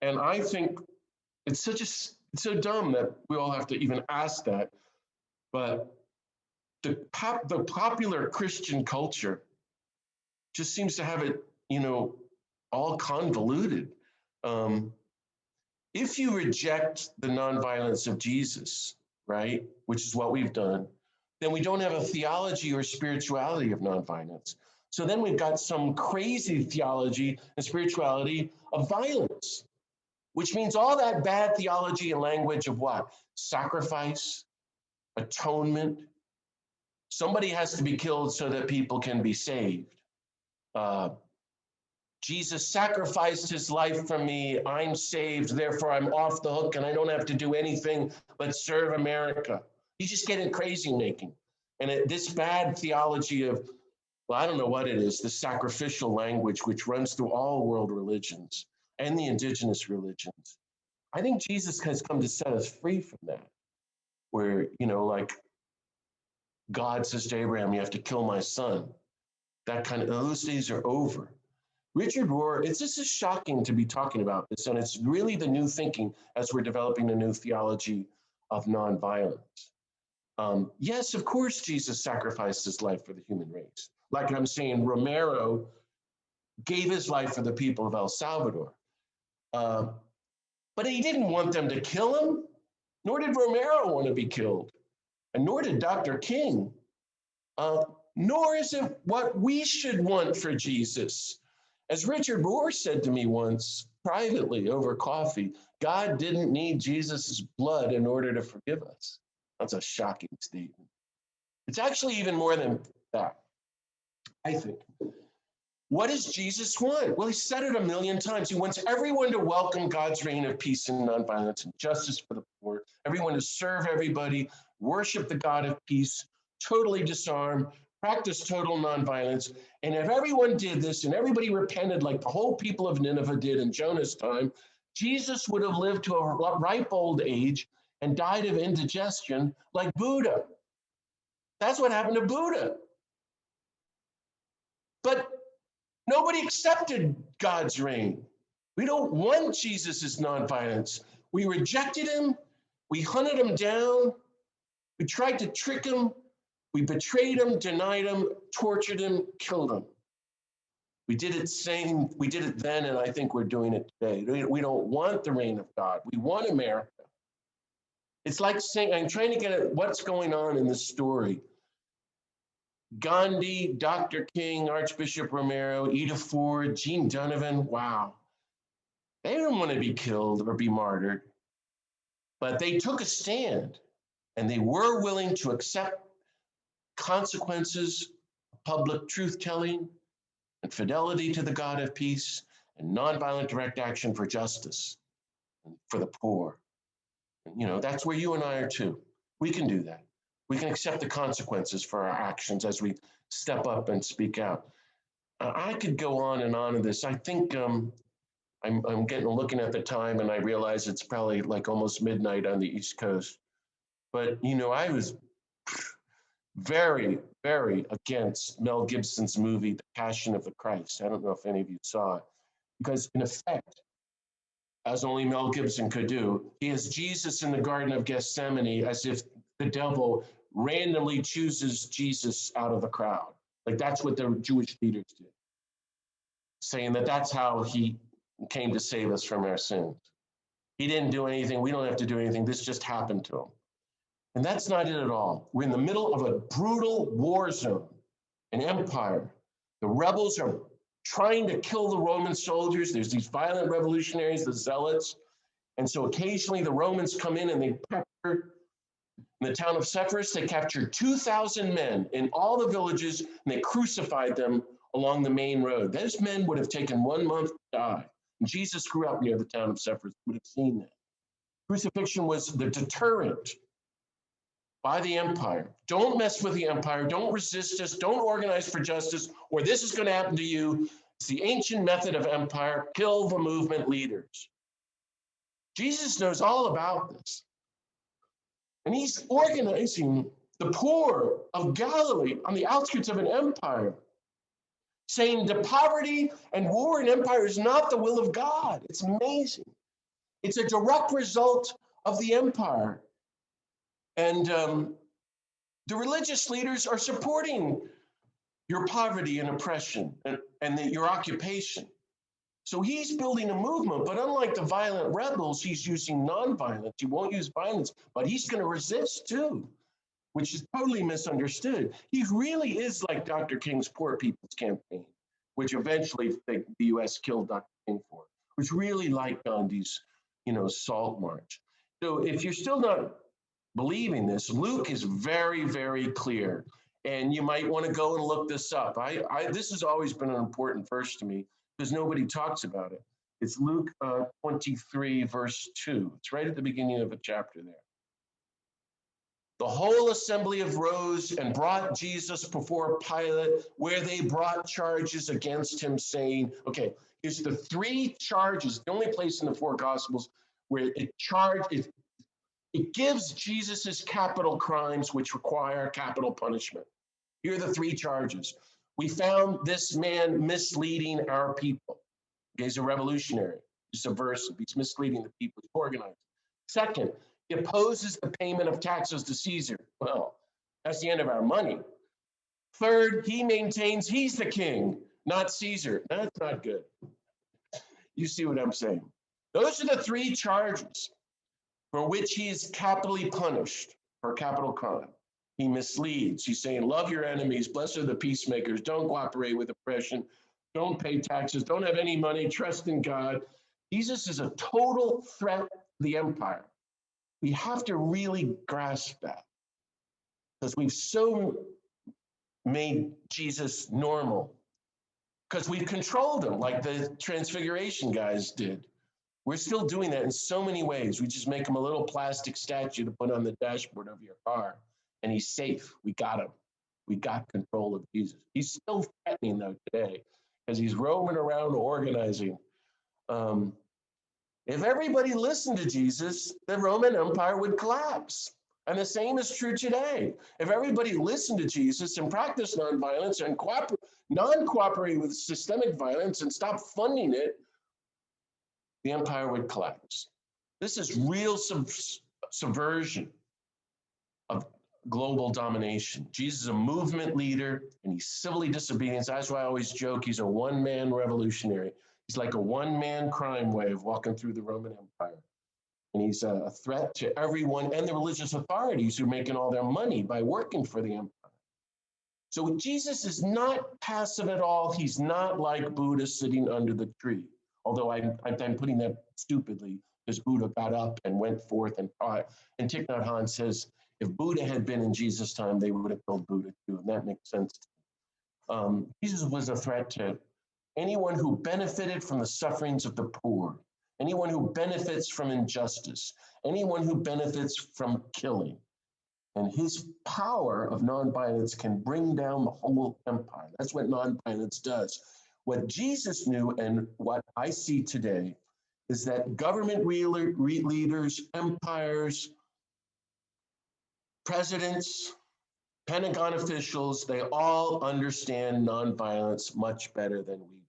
And I think it's so dumb that we all have to even ask that. But the popular Christian culture just seems to have it, all convoluted. If you reject the nonviolence of Jesus, right, which is what we've done, then we don't have a theology or spirituality of nonviolence. So then we've got some crazy theology and spirituality of violence, which means all that bad theology and language of what? Sacrifice, atonement. Somebody has to be killed so that people can be saved. Jesus sacrificed his life for me. I'm saved, therefore I'm off the hook and I don't have to do anything but serve America. He's just getting crazy making. And this bad theology of, well, I don't know what it is, the sacrificial language, which runs through all world religions and the indigenous religions. I think Jesus has come to set us free from that, where, like God says to Abraham, you have to kill my son. That kind of, those days are over. Richard Rohr, this is shocking to be talking about this, and it's really the new thinking as we're developing a new theology of nonviolence. Yes, of course, Jesus sacrificed his life for the human race. Like I'm saying, Romero gave his life for the people of El Salvador. But he didn't want them to kill him, nor did Romero want to be killed, and nor did Dr. King. Nor is it what we should want for Jesus. As Richard Rohr said to me once, privately over coffee, God didn't need Jesus' blood in order to forgive us. That's a shocking statement. It's actually even more than that, I think. What does Jesus want? Well, he said it a million times. He wants everyone to welcome God's reign of peace and nonviolence and justice for the poor, everyone to serve everybody, worship the God of peace, totally disarm, practice total nonviolence. And if everyone did this and everybody repented like the whole people of Nineveh did in Jonah's time, Jesus would have lived to a ripe old age and died of indigestion like Buddha. That's what happened to Buddha. But nobody accepted God's reign. We don't want Jesus' nonviolence. We rejected him. We hunted him down. We tried to trick him. We betrayed him, denied him, tortured him, killed him. We did it then, and I think we're doing it today. We don't want the reign of God. We want America. It's like saying, I'm trying to get at what's going on in this story. Gandhi, Dr. King, Archbishop Romero, Ida Ford, Jean Donovan, wow. They don't want to be killed or be martyred, but they took a stand and they were willing to accept consequences, public truth-telling, and fidelity to the God of peace, and nonviolent direct action for justice, and for the poor. And, that's where you and I are too. We can do that. We can accept the consequences for our actions as we step up and speak out. I could go on in this. I think I'm looking at the time and I realize it's probably like almost midnight on the East Coast. But, I was very, very against Mel Gibson's movie, The Passion of the Christ. I don't know if any of you saw it. Because in effect, as only Mel Gibson could do, he has Jesus in the Garden of Gethsemane as if the devil randomly chooses Jesus out of the crowd. Like that's what the Jewish leaders did, saying that that's how he came to save us from our sins. He didn't do anything. We don't have to do anything. This just happened to him. And that's not it at all. We're in the middle of a brutal war zone, an empire. The rebels are trying to kill the Roman soldiers. There's these violent revolutionaries, the zealots. And so occasionally the Romans come in and they capture, in the town of Sepphoris, they captured 2,000 men in all the villages, and they crucified them along the main road. Those men would have taken 1 month to die. And Jesus grew up near the town of Sepphoris, would have seen that. Crucifixion was the deterrent by the empire. Don't mess with the empire. Don't resist us. Don't organize for justice, or this is going to happen to you. It's the ancient method of empire. Kill the movement leaders. Jesus knows all about this. And he's organizing the poor of Galilee on the outskirts of an empire, saying the poverty and war and empire is not the will of God. It's amazing. It's a direct result of the empire. And the religious leaders are supporting your poverty and oppression and your occupation. So he's building a movement, but unlike the violent rebels, he's using nonviolence. He won't use violence, but he's going to resist too, which is totally misunderstood. He really is like Dr. King's Poor People's Campaign, which eventually the US killed Dr. King for, which really like Gandhi's, Salt March. So if you're still not believing this, Luke is very, very clear. And you might want to go and look this up. This has always been an important verse to me because nobody talks about it. It's Luke 23, verse 2. It's right at the beginning of a chapter there. The whole assembly arose and brought Jesus before Pilate, where they brought charges against him, saying, okay, here's the 3 charges, the only place in the 4 Gospels where it gives Jesus' capital crimes, which require capital punishment. Here are the 3 charges. We found this man misleading our people. He's a revolutionary, he's subversive, he's misleading the people, he's organized. Second, he opposes the payment of taxes to Caesar. Well, that's the end of our money. Third, he maintains he's the king, not Caesar. That's not good. You see what I'm saying? Those are the 3 charges for which he is capitally punished for a capital crime. He misleads. He's saying, love your enemies, blessed are the peacemakers, don't cooperate with oppression, don't pay taxes, don't have any money, trust in God. Jesus is a total threat to the empire. We have to really grasp that because we've so made Jesus normal because we've controlled him like the Transfiguration guys did. We're still doing that in so many ways. We just make him a little plastic statue to put on the dashboard of your car, and he's safe. We got him. We got control of Jesus. He's still threatening, though, today, because he's roaming around organizing. If everybody listened to Jesus, the Roman Empire would collapse. And the same is true today. If everybody listened to Jesus and practiced nonviolence and non-cooperating with systemic violence and stopped funding it, the empire would collapse. This is real subversion of global domination. Jesus is a movement leader and he's civilly disobedient. That's why I always joke he's a one-man revolutionary. He's like a one-man crime wave walking through the Roman Empire. And he's a threat to everyone and the religious authorities who are making all their money by working for the empire. So Jesus is not passive at all. He's not like Buddha sitting under the tree. Although I'm putting that stupidly because Buddha got up and went forth and taught. And Thich Nhat Hanh says, if Buddha had been in Jesus' time, they would have killed Buddha too. And that makes sense. Jesus was a threat to anyone who benefited from the sufferings of the poor, anyone who benefits from injustice, anyone who benefits from killing. And his power of nonviolence can bring down the whole empire. That's what nonviolence does. What Jesus knew and what I see today is that government leaders, empires, presidents, Pentagon officials, they all understand nonviolence much better than we do.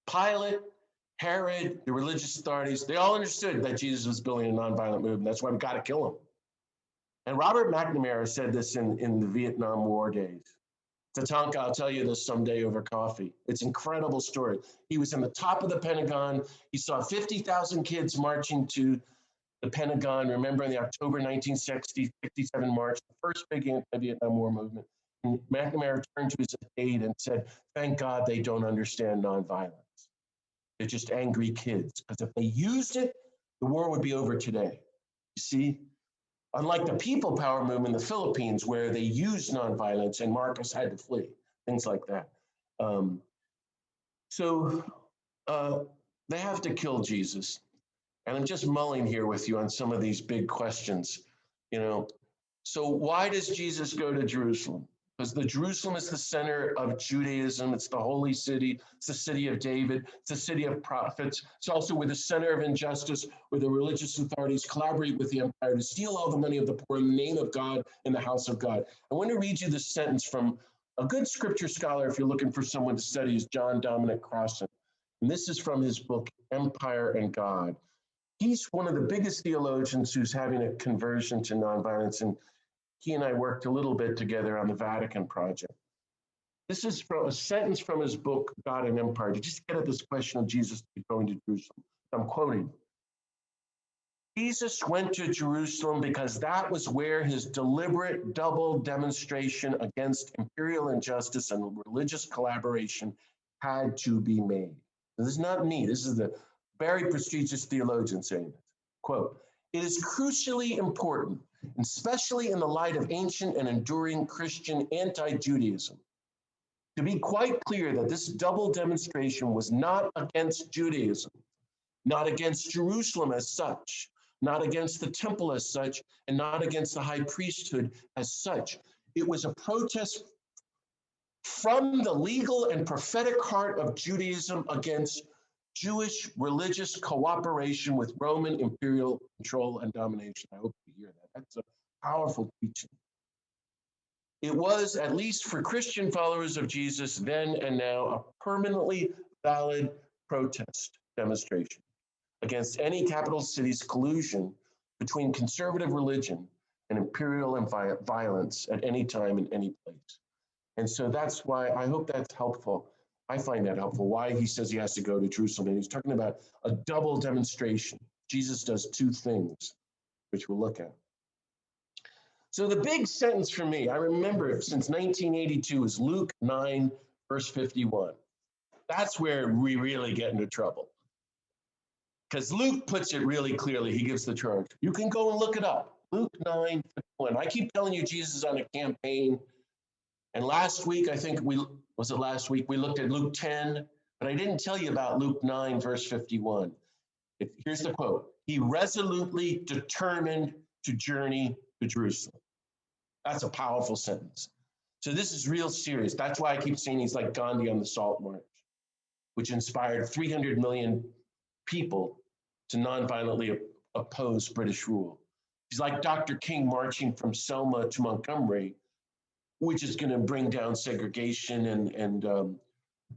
Pilate, Herod, the religious authorities, they all understood that Jesus was building a nonviolent movement. That's why we got to kill him. And Robert McNamara said this in the Vietnam War days. Tatanka, I'll tell you this someday over coffee. It's an incredible story. He was in the top of the Pentagon. He saw 50,000 kids marching to the Pentagon. Remember in the October 1967 march, the first big anti-Vietnam War movement. And McNamara turned to his aide and said, thank God they don't understand nonviolence. They're just angry kids. Because if they used it, the war would be over today. You see? Unlike the people power movement in the Philippines, where they used nonviolence and Marcos had to flee, things like that. They have to kill Jesus. And I'm just mulling here with you on some of these big questions. So why does Jesus go to Jerusalem? Because Jerusalem is the center of Judaism. It's the holy city. It's the city of David. It's the city of prophets. It's also where the center of injustice, where the religious authorities collaborate with the empire to steal all the money of the poor in the name of God in the house of God. I want to read you this sentence from a good scripture scholar, if you're looking for someone to study, is John Dominic Crossan. And this is from his book, Empire and God. He's one of the biggest theologians who's having a conversion to nonviolence, and he and I worked a little bit together on the Vatican project. This is from a sentence from his book, God and Empire, to just get at this question of Jesus going to Jerusalem. I'm quoting. Jesus went to Jerusalem because that was where his deliberate double demonstration against imperial injustice and religious collaboration had to be made. This is not me. This is the very prestigious theologian saying this. Quote, it is crucially important, especially in the light of ancient and enduring Christian anti-Judaism, to be quite clear that this double demonstration was not against Judaism, not against Jerusalem as such, not against the temple as such, and not against the high priesthood as such. It was a protest from the legal and prophetic heart of Judaism against Jewish religious cooperation with Roman imperial control and domination. I hope you hear that. That's a powerful teaching. It was, at least for Christian followers of Jesus then and now, a permanently valid protest demonstration against any capital city's collusion between conservative religion and imperial violence at any time in any place. And so that's why I hope that's helpful. I find that helpful, why he says he has to go to Jerusalem. And he's talking about a double demonstration. Jesus does two things, which we'll look at. So the big sentence for me, I remember it since 1982, is Luke 9, verse 51. That's where we really get into trouble. Because Luke puts it really clearly. He gives the charge. You can go and look it up. Luke 9, 51. I keep telling you Jesus is on a campaign. And last week, I think we looked at Luke 10, but I didn't tell you about Luke 9, verse 51. Here's the quote. He resolutely determined to journey to Jerusalem. That's a powerful sentence. So this is real serious. That's why I keep saying he's like Gandhi on the Salt March, which inspired 300 million people to nonviolently oppose British rule. He's like Dr. King marching from Selma to Montgomery, which is going to bring down segregation and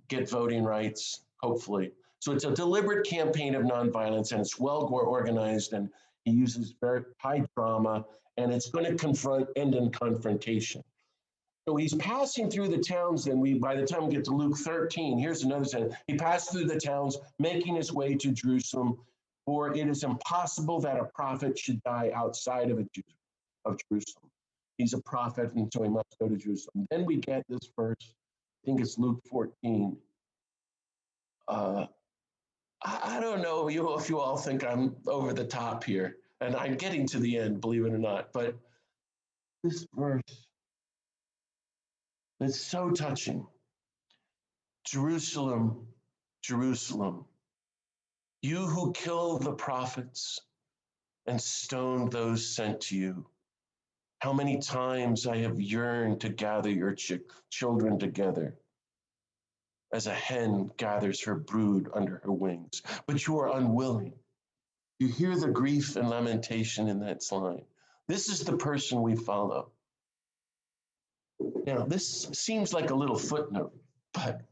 get voting rights, hopefully. So it's a deliberate campaign of nonviolence, and it's well organized, and he uses very high drama, and it's going to end in confrontation. So he's passing through the towns, and by the time we get to Luke 13, here's another sentence. He passed through the towns, making his way to Jerusalem, for it is impossible that a prophet should die outside of Jerusalem. He's a prophet, and so he must go to Jerusalem. Then we get this verse, I think it's Luke 14. I don't know if you all think I'm over the top here, and I'm getting to the end, believe it or not, but this verse, it's so touching. Jerusalem, Jerusalem, you who kill the prophets and stone those sent to you. How many times I have yearned to gather your children together as a hen gathers her brood under her wings, but you are unwilling. You hear the grief and lamentation in that line. This is the person we follow. Now, this seems like a little footnote, but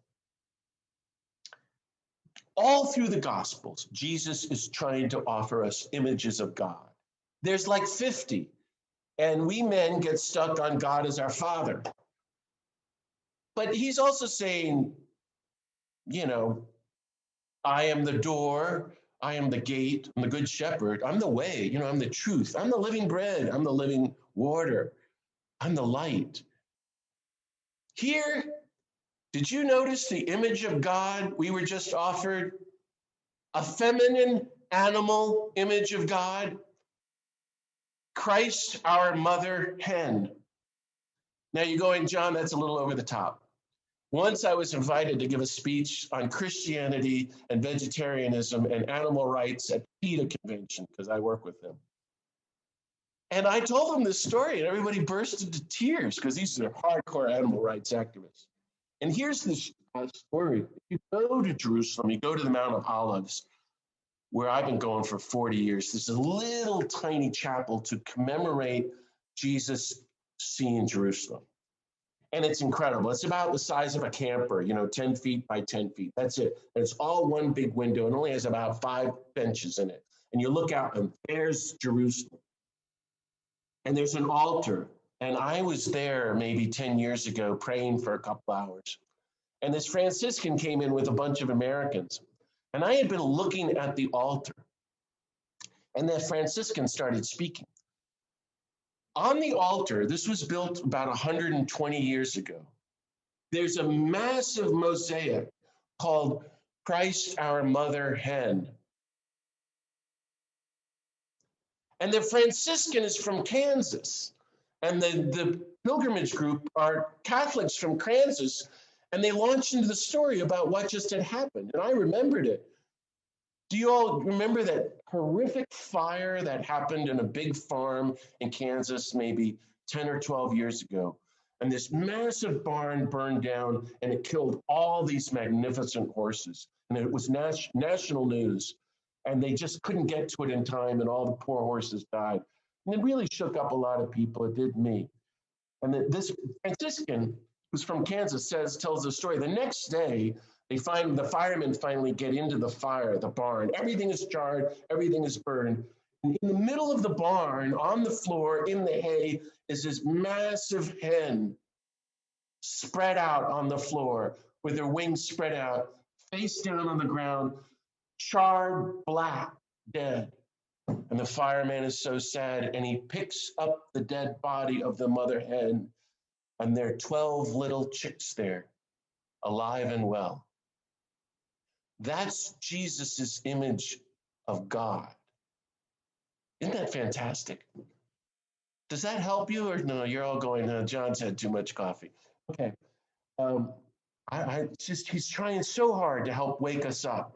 all through the Gospels, Jesus is trying to offer us images of God. There's like 50, and we men get stuck on God as our Father. But he's also saying, you know, I am the door, I am the gate, I'm the good shepherd, I'm the way, you know, I'm the truth, I'm the living bread, I'm the living water, I'm the light. Here, did you notice the image of God we were just offered? A feminine animal image of God. Christ, our mother hen. Now you're going, John, that's a little over the top. Once I was invited to give a speech on Christianity and vegetarianism and animal rights at PETA convention, because I work with them. And I told them this story, and everybody burst into tears because these are hardcore animal rights activists. And here's the story. If you go to Jerusalem, you go to the Mount of Olives, where I've been going for 40 years. There's a little tiny chapel to commemorate Jesus seeing Jerusalem. And it's incredible. It's about the size of a camper, 10 feet by 10 feet. That's it. And it's all one big window and only has about 5 benches in it. And you look out and there's Jerusalem. And there's an altar. And I was there maybe 10 years ago praying for a couple hours. And this Franciscan came in with a bunch of Americans. And I had been looking at the altar. And the Franciscan started speaking. On the altar, this was built about 120 years ago. There's a massive mosaic called Christ, our mother hen. And the Franciscan is from Kansas. And the pilgrimage group are Catholics from Kansas. And they launched into the story about what just had happened. And I remembered it. Do you all remember that horrific fire that happened in a big farm in Kansas maybe 10 or 12 years ago? And this massive barn burned down and it killed all these magnificent horses. And it was national news. And they just couldn't get to it in time and all the poor horses died. And it really shook up a lot of people. It did me. And this Franciscan, who's from Kansas, tells the story. The next day, the firemen finally get into the fire, the barn. Everything is charred, everything is burned. And in the middle of the barn, on the floor, in the hay, is this massive hen spread out on the floor with her wings spread out, face down on the ground, charred, black, dead. And the fireman is so sad, and he picks up the dead body of the mother hen, and there are 12 little chicks there, alive and well. That's Jesus's image of God. Isn't that fantastic? Does that help you, or no? You're all going, no, John's had too much coffee. Okay. He's trying so hard to help wake us up.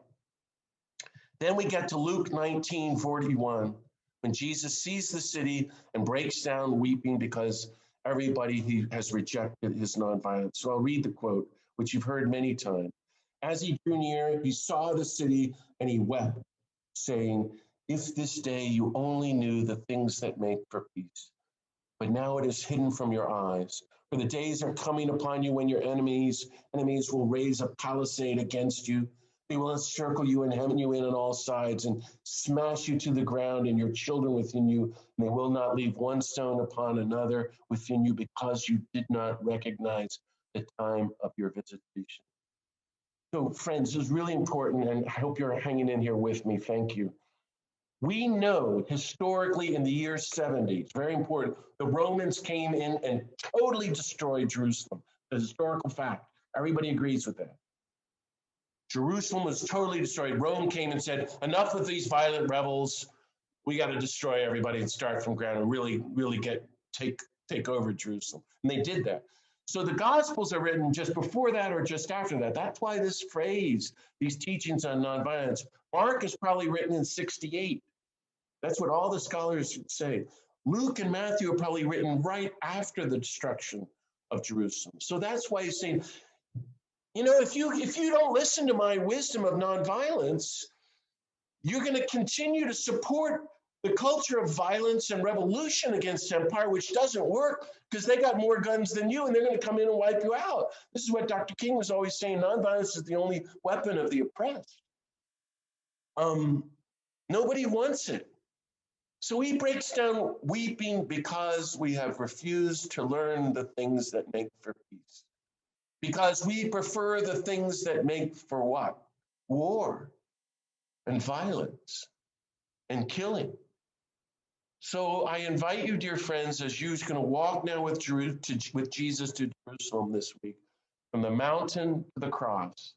Then we get to Luke 19:41, when Jesus sees the city and breaks down weeping because everybody has rejected his nonviolence. So I'll read the quote, which you've heard many times. As he drew near, he saw the city and he wept, saying, if this day you only knew the things that make for peace, but now it is hidden from your eyes. For the days are coming upon you when your enemies will raise a palisade against you. They will encircle you and hem you in on all sides and smash you to the ground and your children within you. And they will not leave one stone upon another within you because you did not recognize the time of your visitation. So friends, this is really important, and I hope you're hanging in here with me. Thank you. We know historically in the year 70, it's very important, the Romans came in and totally destroyed Jerusalem. The historical fact. Everybody agrees with that. Jerusalem was totally destroyed. Rome came and said, enough with these violent rebels. We got to destroy everybody and start from ground and really take over Jerusalem. And they did that. So the Gospels are written just before that or just after that. That's why this phrase, these teachings on nonviolence, Mark is probably written in 68. That's what all the scholars say. Luke and Matthew are probably written right after the destruction of Jerusalem. So that's why he's saying, if you don't listen to my wisdom of nonviolence, you're going to continue to support the culture of violence and revolution against empire, which doesn't work because they got more guns than you and they're going to come in and wipe you out. This is what Dr. King was always saying, nonviolence is the only weapon of the oppressed. Nobody wants it. So he breaks down weeping because we have refused to learn the things that make for peace. because we prefer the things that make for what? War and violence and killing. So I invite you, dear friends, as you're going to walk now with Jesus to Jerusalem this week, from the mountain to the cross,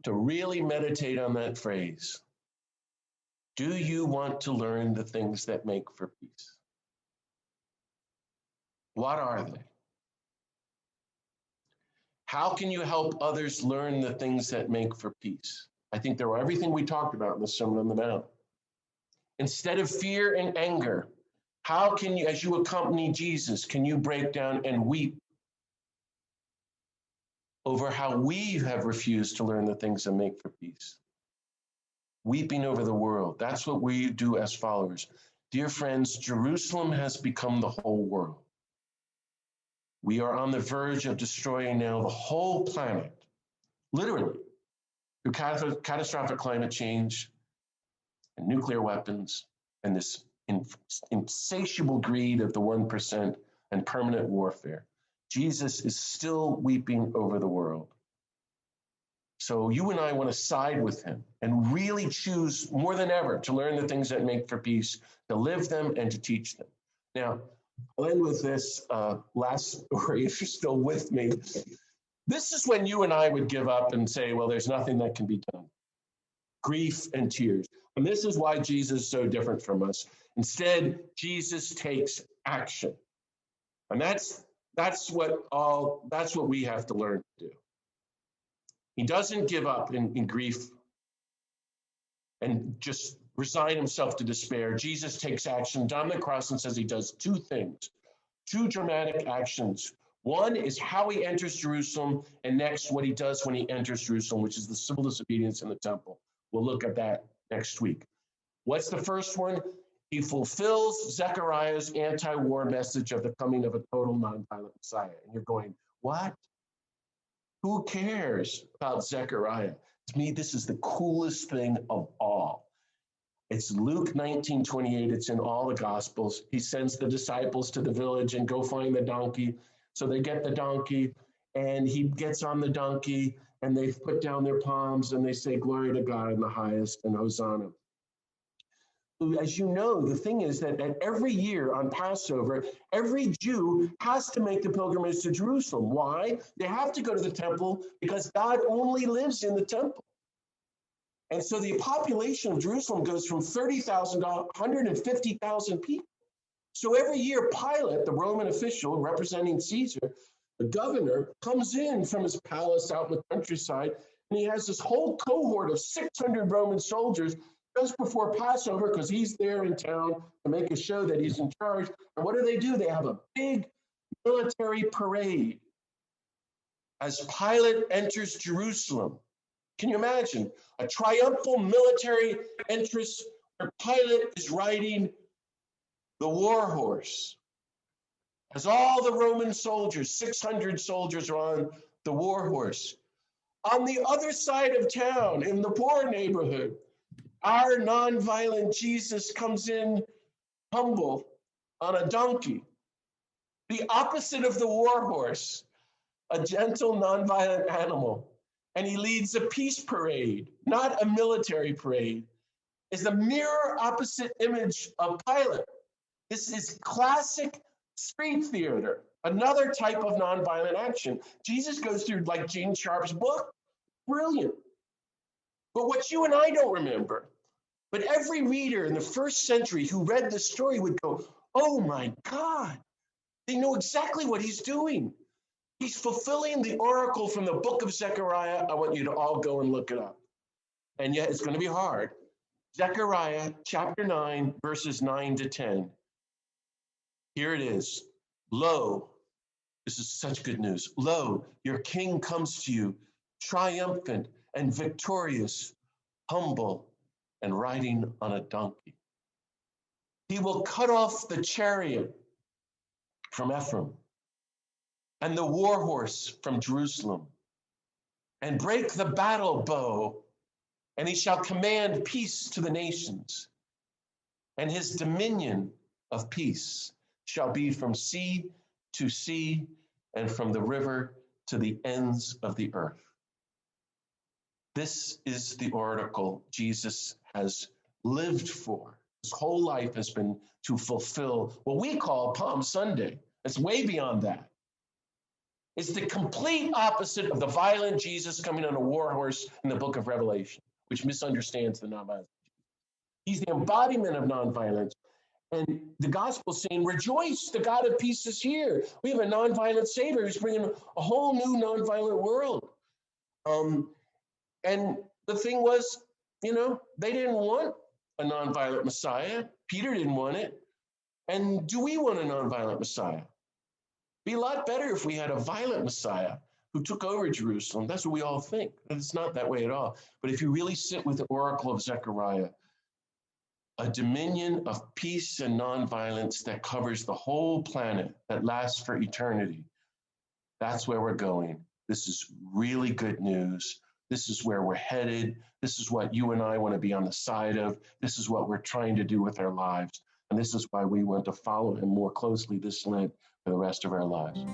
to really meditate on that phrase. Do you want to learn the things that make for peace? What are they? How can you help others learn the things that make for peace? I think there were everything we talked about in the Sermon on the Mount. Instead of fear and anger, how can you, as you accompany Jesus, can you break down and weep over how we have refused to learn the things that make for peace? Weeping over the world. That's what we do as followers. Dear friends, Jerusalem has become the whole world. We are on the verge of destroying now the whole planet, literally, through catastrophic climate change and nuclear weapons and this insatiable greed of the 1% and permanent warfare. Jesus is still weeping over the world. So you and I want to side with him and really choose more than ever to learn the things that make for peace, to live them and to teach them. Now, I'll end with this last story, if you're still with me. This is when you and I would give up and say, well, there's nothing that can be done. Grief and tears. And this is why Jesus is so different from us. Instead, Jesus takes action. And that's what we have to learn to do. He doesn't give up in grief and just resign himself to despair. Jesus takes action on the cross and says he does two things, two dramatic actions. One is how he enters Jerusalem, and next what he does when he enters Jerusalem, which is the civil disobedience in the temple. We'll look at that next week. What's the first one? He fulfills Zechariah's anti-war message of the coming of a total nonviolent Messiah. And you're going, what? Who cares about Zechariah? To me, this is the coolest thing of all. It's Luke 19:28. It's in all the Gospels. He sends the disciples to the village and go find the donkey. So they get the donkey, and he gets on the donkey, and they put down their palms, and they say, glory to God in the highest, and Hosanna. As you know, the thing is that every year on Passover, every Jew has to make the pilgrimage to Jerusalem. Why? They have to go to the temple because God only lives in the temple. And so the population of Jerusalem goes from 30,000 to 150,000 people. So every year, Pilate, the Roman official representing Caesar, the governor, comes in from his palace out in the countryside, and he has this whole cohort of 600 Roman soldiers just before Passover, because he's there in town to make a show that he's in charge. And what do? They have a big military parade as Pilate enters Jerusalem. Can you imagine a triumphal military entrance where Pilate is riding the war horse? As all the Roman soldiers, 600 soldiers, are on the war horse. On the other side of town, in the poor neighborhood, our nonviolent Jesus comes in humble on a donkey, the opposite of the war horse, a gentle nonviolent animal. And he leads a peace parade, not a military parade. Is the mirror opposite image of Pilate. This is classic street theater, another type of nonviolent action. Jesus goes through like Gene Sharp's book, brilliant. But what you and I don't remember, but every reader in the first century who read this story would go, oh my God, they know exactly what he's doing. He's fulfilling the oracle from the book of Zechariah. I want you to all go and look it up. And yet it's going to be hard. Zechariah chapter 9, verses 9 to 10. Here it is. Lo, this is such good news. Lo, your king comes to you, triumphant and victorious, humble and riding on a donkey. He will cut off the chariot from Ephraim and the war horse from Jerusalem, and break the battle bow, and he shall command peace to the nations, and his dominion of peace shall be from sea to sea and from the river to the ends of the earth. This is the oracle Jesus has lived for. His whole life has been to fulfill what we call Palm Sunday. It's way beyond that. It's the complete opposite of the violent Jesus coming on a war horse in the book of Revelation, which misunderstands the nonviolence. He's the embodiment of nonviolence. And the gospel saying, rejoice, the God of peace is here. We have a nonviolent Savior who's bringing a whole new nonviolent world. And the thing was, they didn't want a nonviolent Messiah. Peter didn't want it. And do we want a nonviolent Messiah? Be a lot better if we had a violent Messiah who took over Jerusalem. That's what we all think. It's not that way at all. But if you really sit with the oracle of Zechariah, a dominion of peace and nonviolence that covers the whole planet, that lasts for eternity, that's where we're going. This is really good news. This is where we're headed. This is what you and I want to be on the side of. This is what we're trying to do with our lives. And this is why we want to follow him more closely this Lent for the rest of our lives.